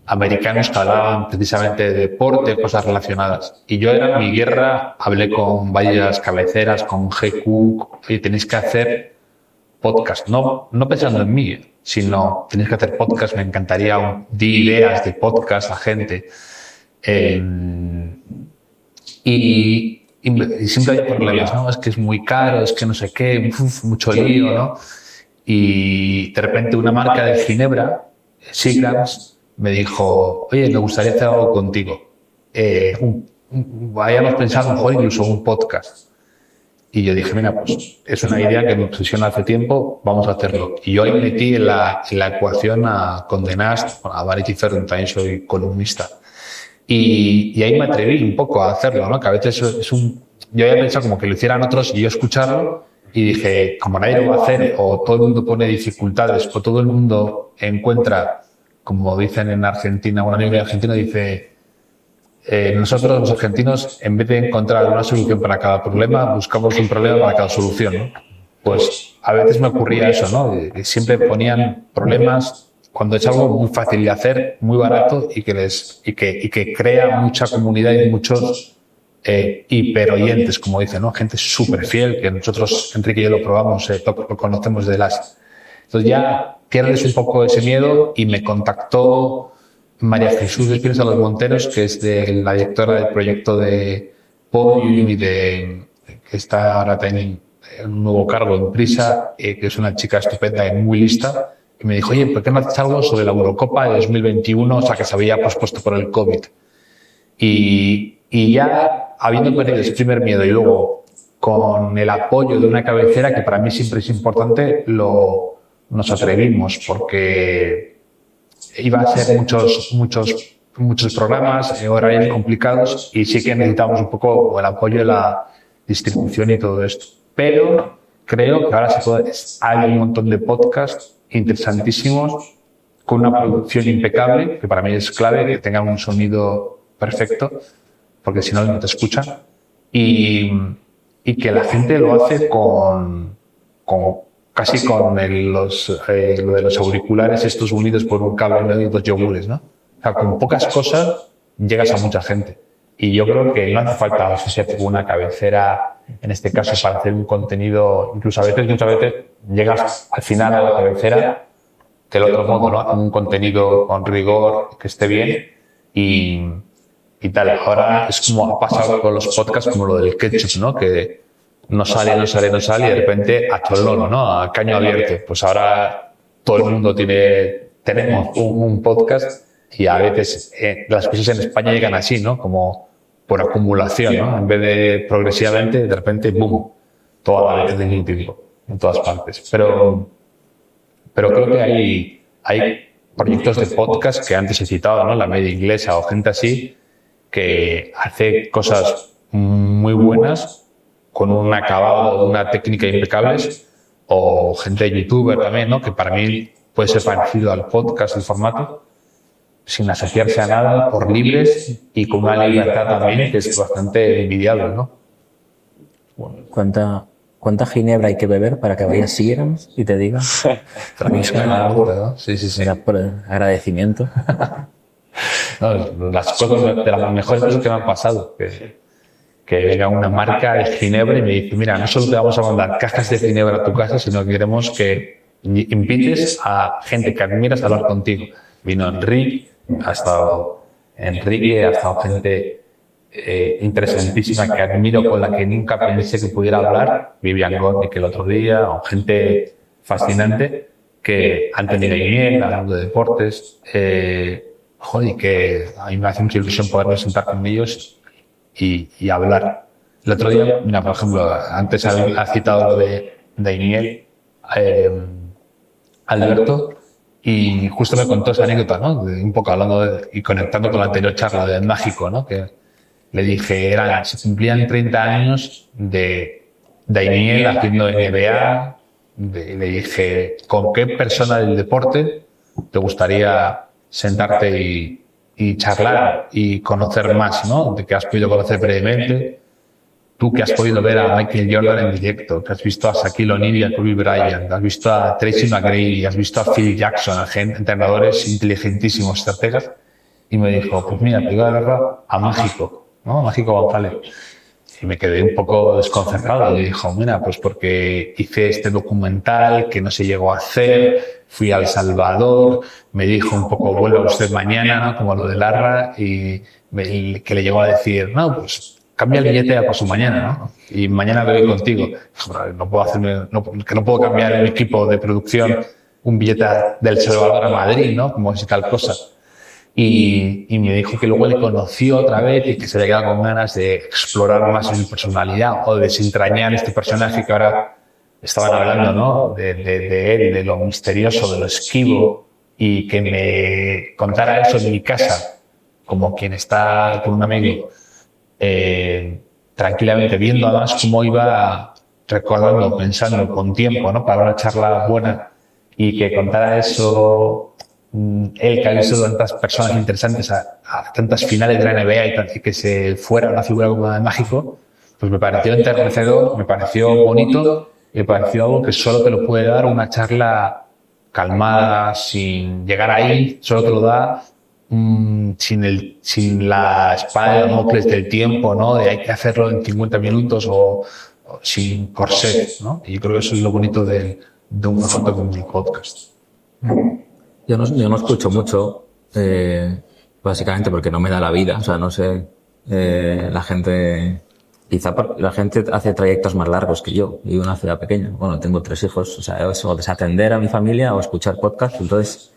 Speaker 3: americanos que hablaban precisamente de deporte, cosas relacionadas. Y yo era mi guerra, hablé con varias cabeceras, con GQ, y tenéis que hacer podcast, no pensando en mí, sino tenéis que hacer podcast, me encantaría di ideas de podcast a gente. Y siempre hay problemas, ¿no? Es que es muy caro, es que no sé qué, mucho lío, ¿no? Y de repente una marca de Ginebra, Seagrams, me dijo, oye, me gustaría hacer algo contigo. Habíamos pensado mejor incluso un podcast. Y yo dije, mira, pues es una idea que me obsesiona hace tiempo, vamos a hacerlo. Y yo ahí metí en la ecuación a Condé Nast, a Vanity Fair, también soy columnista. Y ahí me atreví un poco a hacerlo, ¿no? Que a veces yo había pensado como que lo hicieran otros y yo escucharlo y dije, como nadie lo va a hacer o todo el mundo pone dificultades o todo el mundo encuentra, como dicen en Argentina, un amigo de Argentina dice, nosotros los argentinos en vez de encontrar una solución para cada problema, buscamos un problema para cada solución, ¿no? Pues a veces me ocurría eso, ¿no? Siempre ponían problemas cuando es algo muy fácil de hacer, muy barato y que crea mucha comunidad y muchos hiperoyentes, como dicen, ¿no? Gente súper fiel, que nosotros, Enrique y yo lo probamos, lo conocemos de las... Entonces ya pierdes un poco ese miedo y me contactó María Jesús Espinosa Los Monteros, que es la directora del proyecto de Podium y que está ahora teniendo un nuevo cargo en Prisa, que es una chica estupenda y muy lista. Y me dijo, oye, ¿por qué no haces algo sobre la Eurocopa de 2021? O sea, que se había pospuesto por el COVID. Y ya, habiendo perdido ese primer miedo y luego con el apoyo de una cabecera, que para mí siempre es importante, nos atrevimos, porque iba a ser muchos programas, horarios complicados, y sí que necesitamos un poco el apoyo de la distribución y todo esto. Pero creo que ahora hay un montón de podcasts interesantísimos, con una producción impecable, que para mí es clave, que tengan un sonido perfecto, porque si no, no te escuchan, y que la gente lo hace casi con lo de los auriculares estos unidos por un cable y dos yogures, ¿no? O sea, con pocas cosas llegas a mucha gente. Y yo creo que no hace falta ser una cabecera, en este caso, para hacer un contenido, incluso muchas veces llegas al final a la cabecera del otro modo, ¿no? Un contenido con rigor, que esté bien y tal. Ahora es como ha pasado con los podcasts, como lo del ketchup, ¿no? Que no sale y de repente a cholón, ¿no? A caño abierto. Pues ahora todo el mundo tenemos un podcast y a veces las cosas en España llegan así, ¿no? Como por acumulación, ¿no? En vez de progresivamente, de repente, ¡boom! Toda la vez del tiempo, en todas partes. Pero creo que hay proyectos de podcast que antes he citado, ¿no? La media inglesa o gente así, que hace cosas muy buenas, con un acabado, una técnica impecables, o gente de youtuber también, ¿no? Que para mí puede ser parecido al podcast, el formato, sin asociarse a nada, por libres y con una libertad también que es bastante envidiable, ¿no?
Speaker 2: ¿Cuánta ginebra hay que beber para que vayas siguiéramos y te diga?
Speaker 3: Para mí es una locura, ¿no? Sí, sí, sí.
Speaker 2: Era por agradecimiento.
Speaker 3: No, las cosas de las mejores cosas que me han pasado, que venga una marca de ginebra y me dice, mira, no solo te vamos a mandar cajas de ginebra a tu casa, sino que queremos que invites a gente que admiras a hablar contigo. Vino Enrique, ha estado gente interesantísima que admiro, con la que nunca pensé que pudiera hablar, Vivian Gornick el otro día, o gente fascinante que han tenido bien hablando de deportes, joder, que a mí me hace mucha ilusión poderme sentar con ellos y hablar. El otro día, mira, por ejemplo, antes ha citado lo de Iniel, Alberto, y justo me contó esa anécdota, ¿no? Un poco hablando y conectando con la anterior charla del mágico, ¿no? Que le dije, se cumplían 30 años de Iniel haciendo NBA, y le dije, ¿con qué persona del deporte te gustaría sentarte y charlar y conocer más, ¿no? De que has podido conocer previamente? Tú que has podido ver a Michael Jordan en directo, que has visto a Shaquille O'Neal y a Kobe Bryant, has visto a Tracy McGrady, has visto a Phil Jackson, a entrenadores inteligentísimos, estrategas, y me dijo, pues mira, te digo la verdad, a Mágico, ¿no? Mágico González. Y me quedé un poco desconcertado. Y dijo, mira, pues porque hice este documental que no se llegó a hacer, fui a El Salvador, me dijo un poco, vuelva usted mañana, ¿no? Como lo de Larra, y que le llegó a decir, no, pues cambia el billete a paso mañana, ¿no? Y mañana me voy contigo. No puedo no puedo cambiar en mi equipo de producción un billete del Salvador a Madrid, ¿no? Como si tal cosa. Y me dijo que luego le conoció otra vez y que se le quedaba con ganas de explorar más mi personalidad o desentrañar este personaje que ahora estaban hablando, ¿no? De él, de lo misterioso, de lo esquivo, y que me contara eso en mi casa, como quien está con un amigo, tranquilamente, viendo además cómo iba recordando, pensando con tiempo, ¿no? Para una charla buena, y que contara eso. Él, que ha visto tantas personas interesantes a tantas finales de la NBA y que se fuera una figura como la de Mágico, pues me pareció enternecedor, me pareció bonito, y me pareció algo que solo te lo puede dar una charla calmada, sin llegar ahí, solo te lo da sin la espada de Damocles del tiempo, ¿no? De hay que hacerlo en 50 minutos o sin corset, ¿no? Y yo creo que eso es lo bonito de un formato como el podcast.
Speaker 2: Yo no escucho mucho, básicamente porque no me da la vida, o sea, no sé, la gente hace trayectos más largos que yo, y una ciudad pequeña. Bueno, tengo 3 hijos, o sea, es o desatender a mi familia o escuchar podcast. Entonces,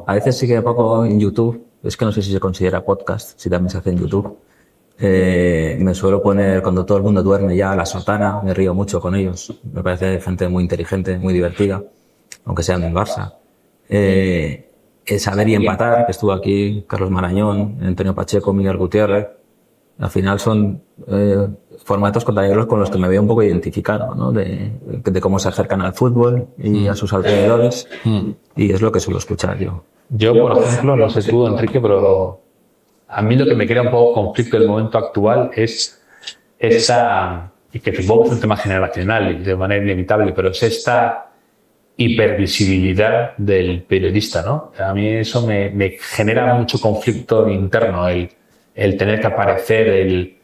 Speaker 2: a veces sí que pongo en YouTube, es que no sé si se considera podcast, si también se hace en YouTube. Me suelo poner, cuando todo el mundo duerme ya, La Sotana, me río mucho con ellos, me parece gente muy inteligente, muy divertida, aunque sean del Barça. Saber y Empatar, que estuvo aquí Carlos Marañón, Antonio Pacheco, Miguel Gutiérrez. Al final son formatos contenidos con los que me veo un poco identificado, ¿no? De cómo se acercan al fútbol y a sus alrededores. Y es lo que suelo escuchar yo.
Speaker 3: Yo, por ejemplo, no sé tú, Enrique, pero a mí lo que me crea un poco conflicto del momento actual es esa, y que supongo que es un tema generacional y de manera inevitable, pero es esta hipervisibilidad del periodista, ¿no? A mí eso me genera mucho conflicto interno, el tener que aparecer,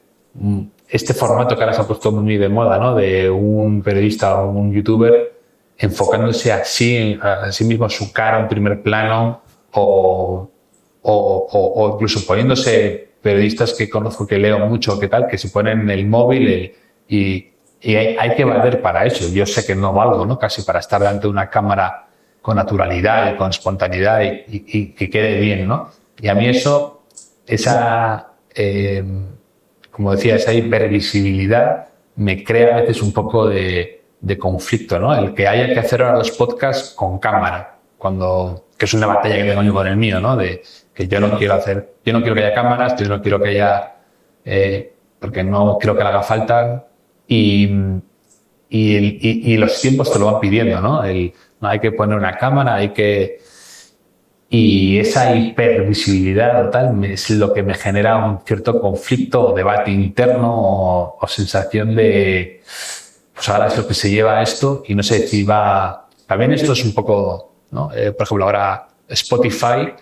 Speaker 3: este formato que ahora se ha puesto muy de moda, ¿no? De un periodista o un youtuber enfocándose a sí mismo, su cara en primer plano, o incluso poniéndose periodistas que conozco, que leo mucho, que se ponen en el móvil y hay que valer para eso. Yo sé que no valgo, ¿no? Casi para estar delante de una cámara con naturalidad y con espontaneidad y que quede bien, ¿no? Y a mí eso, como decía, esa hipervisibilidad me crea a veces un poco de conflicto, ¿no? El que haya que hacer ahora los podcasts con cámara, que es una batalla que tengo yo con el mío, ¿no? De que yo no quiero que haya cámaras, yo no quiero que haya, porque no creo que le haga falta, y y los tiempos te lo van pidiendo, ¿no? No hay que poner una cámara, y esa hipervisibilidad o tal es lo que me genera un cierto conflicto o debate interno o sensación de, pues ahora es lo que se lleva a esto y no sé si va... También esto es un poco, ¿no? Por ejemplo, ahora Spotify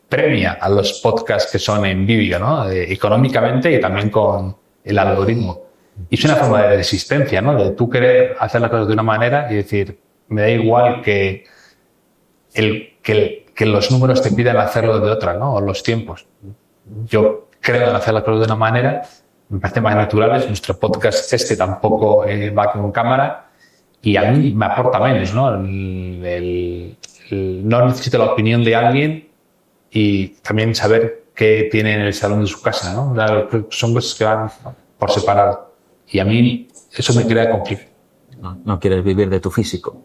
Speaker 3: premia a los podcasts que son en vídeo, ¿no? Económicamente y también con el algoritmo. Y es una forma de resistencia, ¿no? De tú querer hacer las cosas de una manera y decir, me da igual que los números te pidan hacerlo de otra, ¿no? O los tiempos. Yo creo en hacer las cosas de una manera, me parece más naturales. Nuestro podcast tampoco va con cámara y a mí me aporta menos, ¿no? No necesito la opinión de alguien y también saber qué tiene en el salón de su casa, ¿no? Son cosas que van por separado y a mí eso me crea conflicto.
Speaker 2: No quieres vivir de tu físico.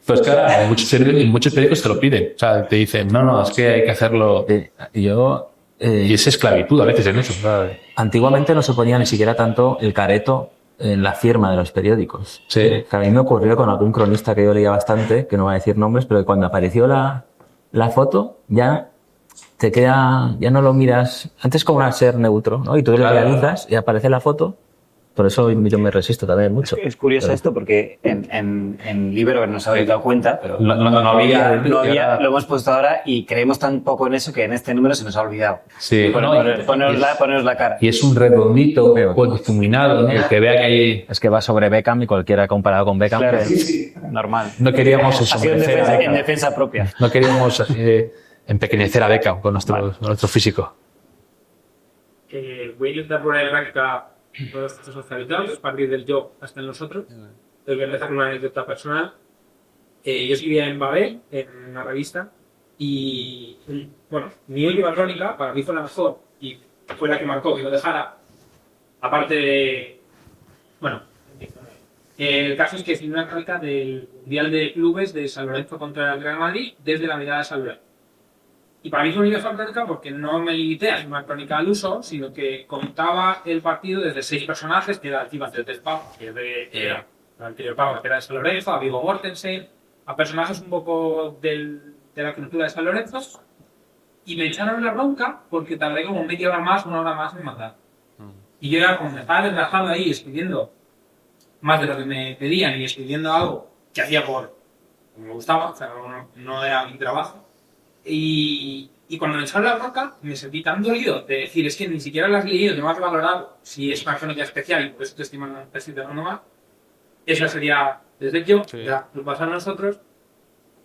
Speaker 3: Pues claro, en muchos periódicos te lo piden. O sea, te dicen, no, es que hay que hacerlo. Y es esclavitud a veces en eso. ¿Sabes?
Speaker 2: Antiguamente no se ponía ni siquiera tanto el careto en la firma de los periódicos.
Speaker 3: Sí.
Speaker 2: Que a mí me ocurrió con algún cronista que yo leía bastante, que no va a decir nombres, pero que cuando apareció la foto, ya te queda, ya no lo miras. Antes como era ser neutro, ¿no? Y tú lo realizas y aparece la foto. Por eso yo me resisto también mucho.
Speaker 1: Es curioso esto porque en Libero no os habéis dado cuenta, pero
Speaker 3: No había,
Speaker 1: lo hemos puesto ahora y creemos tan poco en eso que en este número se nos ha olvidado.
Speaker 3: Sí.
Speaker 1: Poneros la cara.
Speaker 3: Y es un redondito difuminado, ¿no? El que vea que hay...
Speaker 2: Es que va sobre Beckham y cualquiera comparado con Beckham.
Speaker 1: Claro,
Speaker 2: que...
Speaker 1: normal.
Speaker 3: No queríamos
Speaker 1: Ha sido en defensa propia.
Speaker 3: No queríamos empequeñecer a Beckham con nuestro físico.
Speaker 5: Voy a intentar poner en práctica todos estos socializados, a partir del yo hasta el nosotros. Entonces voy a empezar con una anécdota personal. Yo escribía en Babel, en una revista, y bueno, mi última crónica para mí fue la mejor y fue la que marcó que lo dejara. Aparte de, bueno, el caso es que escribí una crónica del Mundial de Clubes de San Lorenzo contra el Real Madrid desde la mirada de San Lorenzo. Y para mí fue una mejor crónica porque no me limité a una crónica al uso, sino que contaba el partido desde 6 personajes, que era el tipo del Pau, que era el anterior Pau, que era de San Lorenzo, a Viggo Mortensen, a personajes un poco de la cultura de San Lorenzo, y me echaron la bronca porque tardé como media hora más, una hora más en mandar. Y yo era como me estaba desgastando ahí escribiendo más de lo que me pedían y escribiendo algo que hacía por me gustaba, o sea, no era mi trabajo. Y cuando me echaron la bronca, me sentí tan dolido de decir, es que ni siquiera lo has leído, no has valorado si es una crónica especial y por eso te estoy dando más. Eso sería desde yo, ya lo pasa a nosotros,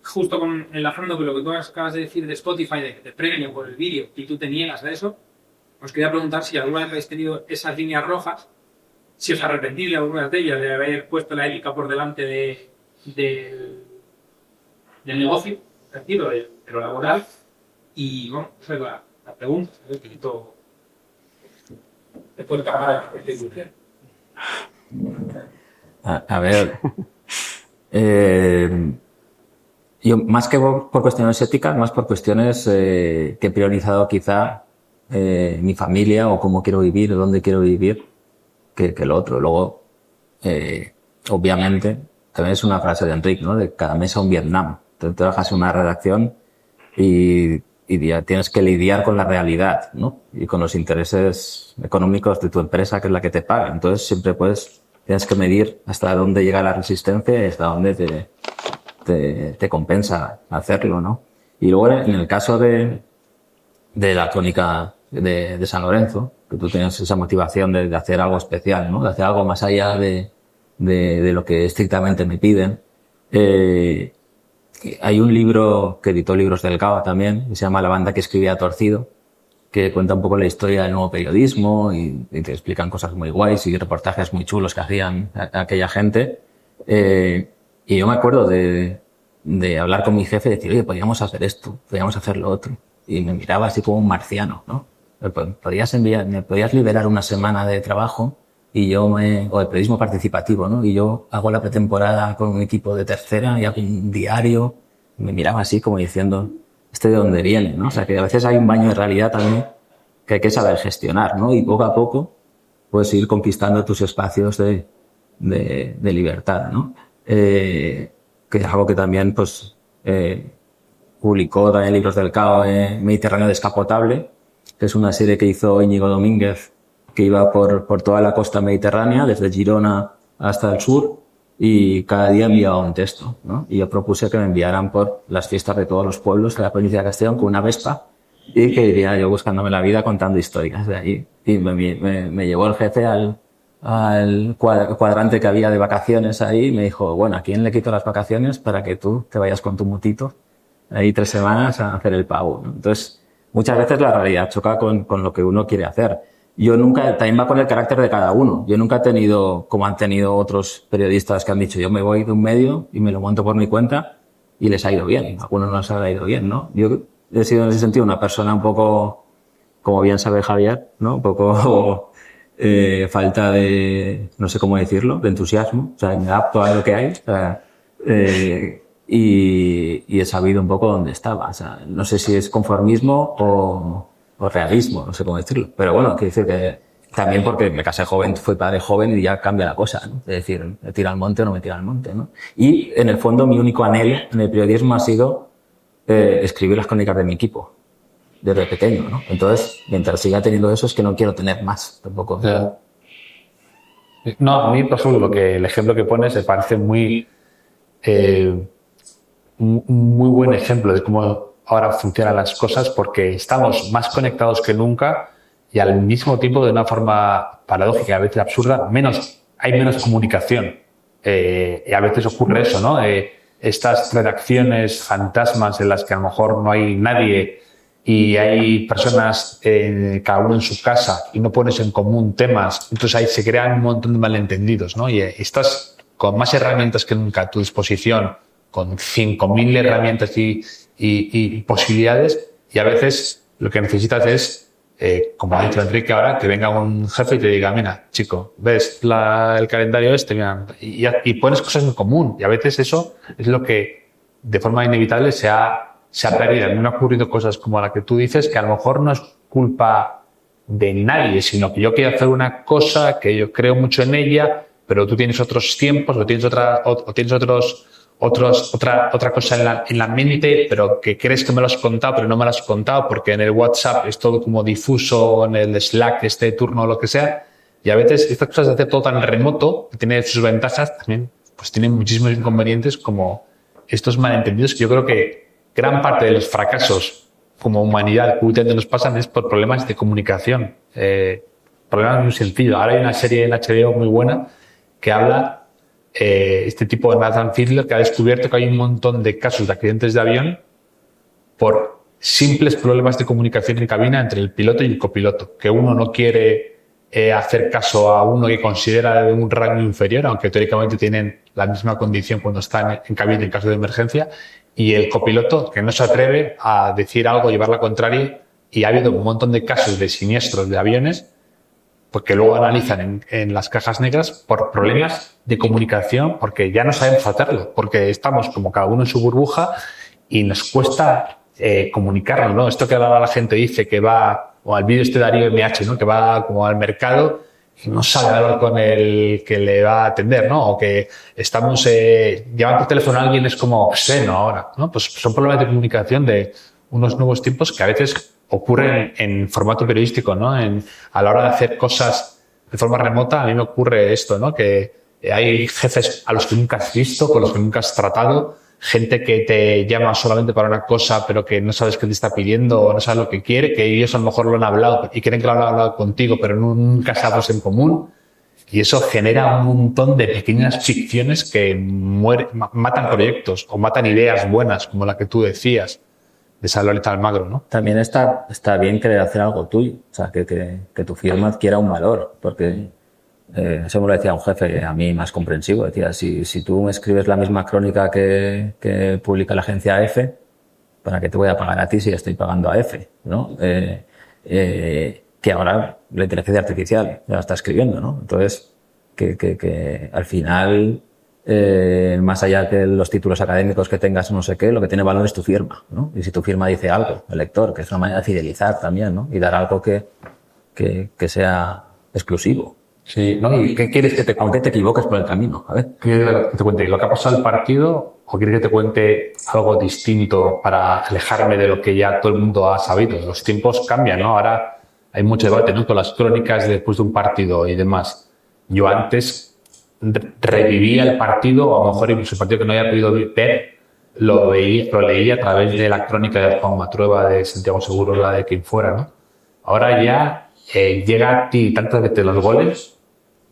Speaker 5: justo enlazando con lo que tú acabas de decir de Spotify, de que te premian por el vídeo y tú te niegas a eso. Os quería preguntar si alguna vez habéis tenido esas líneas rojas, si os arrepentís de algunas de ellas, de haber puesto la ética por delante del negocio, es decir, de lo laboral. Y bueno, esa es la pregunta. Después de acabar esta discusión.
Speaker 2: A ver, yo más que por cuestiones éticas, más por cuestiones que he priorizado quizá mi familia o cómo quiero vivir o dónde quiero vivir que lo otro. Luego, obviamente, también es una frase de Enric, ¿no? De cada mesa un Vietnam. Entonces trabajas en una redacción y ya tienes que lidiar con la realidad, ¿no? Y con los intereses económicos de tu empresa, que es la que te paga. Entonces siempre tienes que medir hasta dónde llega la resistencia y hasta dónde te compensa hacerlo, ¿no? Y luego en el caso de la crónica de San Lorenzo, que tú tienes esa motivación de hacer algo especial, ¿no? De hacer algo más allá de lo que estrictamente me piden. Hay un libro que editó Libros del Cava también, que se llama La banda que escribía torcido, que cuenta un poco la historia del nuevo periodismo y te explican cosas muy guays y reportajes muy chulos que hacían aquella gente. Y yo me acuerdo de hablar con mi jefe y decir, oye, podríamos hacer esto, podríamos hacer lo otro. Y me miraba así como un marciano, ¿no? ¿Me podrías liberar una semana de trabajo? O de periodismo participativo, ¿no? Y yo hago la pretemporada con un equipo de tercera y hago un diario. Me miraba así como diciendo, ¿de dónde viene, no? O sea, que a veces hay un baño de realidad también que hay que saber gestionar, ¿no? Y poco a poco puedes ir conquistando tus espacios de libertad, ¿no? Que es algo que también, pues, publicó también Libros del Cao, Mediterráneo Descapotable, que es una serie que hizo Íñigo Domínguez, que iba por toda la costa mediterránea, desde Girona hasta el sur, y cada día enviaba un texto, ¿no? Y yo propuse que me enviaran por las fiestas de todos los pueblos de la provincia de Castellón con una Vespa, y que iría yo buscándome la vida contando historias de ahí. Y me llevó el jefe al cuadrante que había de vacaciones ahí y me dijo, bueno, ¿a quién le quito las vacaciones para que tú te vayas con tu mutito ahí 3 semanas a hacer el pavo, ¿no? Entonces, muchas veces la realidad choca con lo que uno quiere hacer. Yo nunca, también va con el carácter de cada uno. Yo nunca he tenido, como han tenido otros periodistas que han dicho, yo me voy de un medio y me lo monto por mi cuenta y les ha ido bien. A algunos no les ha ido bien, ¿no? Yo he sido en ese sentido una persona un poco, como bien sabe Javier, ¿no? Un poco falta de, no sé cómo decirlo, de entusiasmo. O sea, me adapto a lo que hay. O sea, y he sabido un poco dónde estaba. O sea, no sé si es conformismo o realismo, no sé cómo decirlo. Pero bueno, quiero decir que también porque me casé joven, fui padre joven y ya cambia la cosa, ¿no? Es decir, ¿me tira al monte o no me tira al monte, ¿no? Y en el fondo mi único anhelo en el periodismo ha sido escribir las crónicas de mi equipo desde pequeño, ¿no? Entonces, mientras siga teniendo eso es que no quiero tener más tampoco.
Speaker 3: Ya. No, a mí, por ejemplo, el ejemplo que pones me parece muy buen ejemplo de cómo ahora funcionan las cosas, porque estamos más conectados que nunca y al mismo tiempo, de una forma paradójica, a veces absurda, hay menos comunicación. Y a veces ocurre eso, ¿no? Estas redacciones fantasmas en las que a lo mejor no hay nadie y hay personas, cada uno en su casa, y no pones en común temas, entonces ahí se crean un montón de malentendidos, ¿no? Y estás con más herramientas que nunca a tu disposición, con 5.000 herramientas y posibilidades, y a veces lo que necesitas es, como ha dicho Enrique ahora, que venga un jefe y te diga, mira, chico, ves el calendario este, mira, y pones cosas en común, y a veces eso es lo que de forma inevitable se ha perdido. A mí me han ocurrido cosas como la que tú dices, que a lo mejor no es culpa de nadie, sino que yo quiero hacer una cosa, que yo creo mucho en ella, pero tú tienes otros tiempos, o tienes otra cosa en la mente, pero que crees que me lo has contado, pero no me lo has contado, porque en el WhatsApp es todo como difuso, en el Slack, este turno o lo que sea. Y a veces estas cosas de hacer todo tan remoto, que tiene sus ventajas, también pues tienen muchísimos inconvenientes, como estos malentendidos, que yo creo que gran parte de los fracasos como humanidad que últimamente nos pasan es por problemas de comunicación. Problemas muy sencillos. Ahora hay una serie en HBO muy buena que habla, este tipo de Nathan Fiedler, que ha descubierto que hay un montón de casos de accidentes de avión por simples problemas de comunicación en cabina entre el piloto y el copiloto, que uno no quiere hacer caso a uno que considera de un rango inferior, aunque teóricamente tienen la misma condición cuando están en cabina en caso de emergencia, y el copiloto que no se atreve a decir algo, llevar la contraria, y ha habido un montón de casos de siniestros de aviones porque luego analizan en las cajas negras por problemas de comunicación, porque ya no sabemos hacerlo, porque estamos como cada uno en su burbuja y nos cuesta comunicarlo, ¿no? Esto que ahora la gente dice que va, o al vídeo este de Darío MH, ¿no? Que va como al mercado y no sabe hablar con el que le va a atender, ¿no? O que estamos llevando por teléfono a alguien es como obsceno ahora, ¿no? Pues son problemas de comunicación de unos nuevos tiempos que a veces ocurren en formato periodístico, ¿no? A la hora de hacer cosas de forma remota, a mí me ocurre esto, ¿no? Que hay jefes a los que nunca has visto, con los que nunca has tratado, gente que te llama solamente para una cosa, pero que no sabes qué te está pidiendo o no sabes lo que quiere, que ellos a lo mejor lo han hablado y creen que lo han hablado contigo, pero nunca sabes en común. Y eso genera un montón de pequeñas ficciones que matan proyectos o matan ideas buenas, como la que tú decías, de San Lolita Almagro, ¿no?
Speaker 2: También está bien querer hacer algo tuyo, o sea, que tu firma adquiera un valor, porque eso me lo decía un jefe a mí más comprensivo, decía, si tú me escribes la misma crónica que publica la agencia EFE, ¿para qué te voy a pagar a ti si ya estoy pagando a EFE, ¿no? Que ahora la inteligencia artificial ya la está escribiendo, ¿no? Entonces, que al final más allá que los títulos académicos que tengas o no sé qué, lo que tiene valor es tu firma, ¿no? Y si tu firma dice algo, el lector, que es una manera de fidelizar también, ¿no? Y dar algo que sea exclusivo.
Speaker 3: Sí, ¿no? ¿Y qué quieres que te
Speaker 2: Aunque te equivoques por el camino, a ver.
Speaker 3: ¿Quieres que te cuente lo que ha pasado en el partido o quieres que te cuente algo distinto para alejarme de lo que ya todo el mundo ha sabido? Los tiempos cambian, ¿no? Ahora hay mucho debate, ¿no? Con las crónicas después de un partido y demás. Yo antes revivía el partido, o a lo mejor incluso el partido que no había podido ver, lo leía a través de la crónica de Juan Matrueva, de Santiago Seguro, la de quien fuera, ¿no? Ahora ya llega a ti tantas veces los goles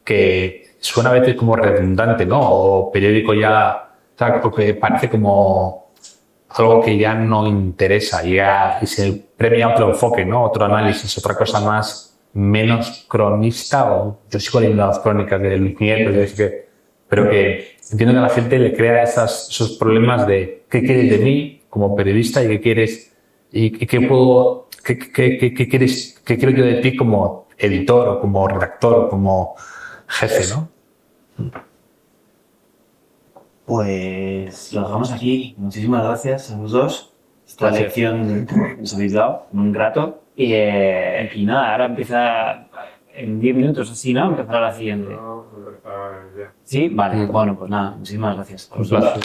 Speaker 3: que suena a veces como redundante, ¿no? O periódico ya, o sea, porque parece como algo que ya no interesa y se premia otro enfoque, ¿no? Otro análisis, otra cosa más, menos cronista. O yo sigo leyendo las crónicas de Luis Nieto, pero que entiendo que a la gente le crea esos problemas de qué quieres de mí como periodista y qué quieres y qué puedo, qué quieres, qué quiero yo de ti como editor o como redactor o como jefe, ¿no?
Speaker 1: Pues lo dejamos aquí. Muchísimas gracias a los dos. Esta lección nos habéis dado, un grato. Y nada, ahora empieza en 10 minutos así, ¿no? Empezará la siguiente. ¿Sí? Vale, bueno, pues nada, muchísimas gracias.
Speaker 3: Un placer.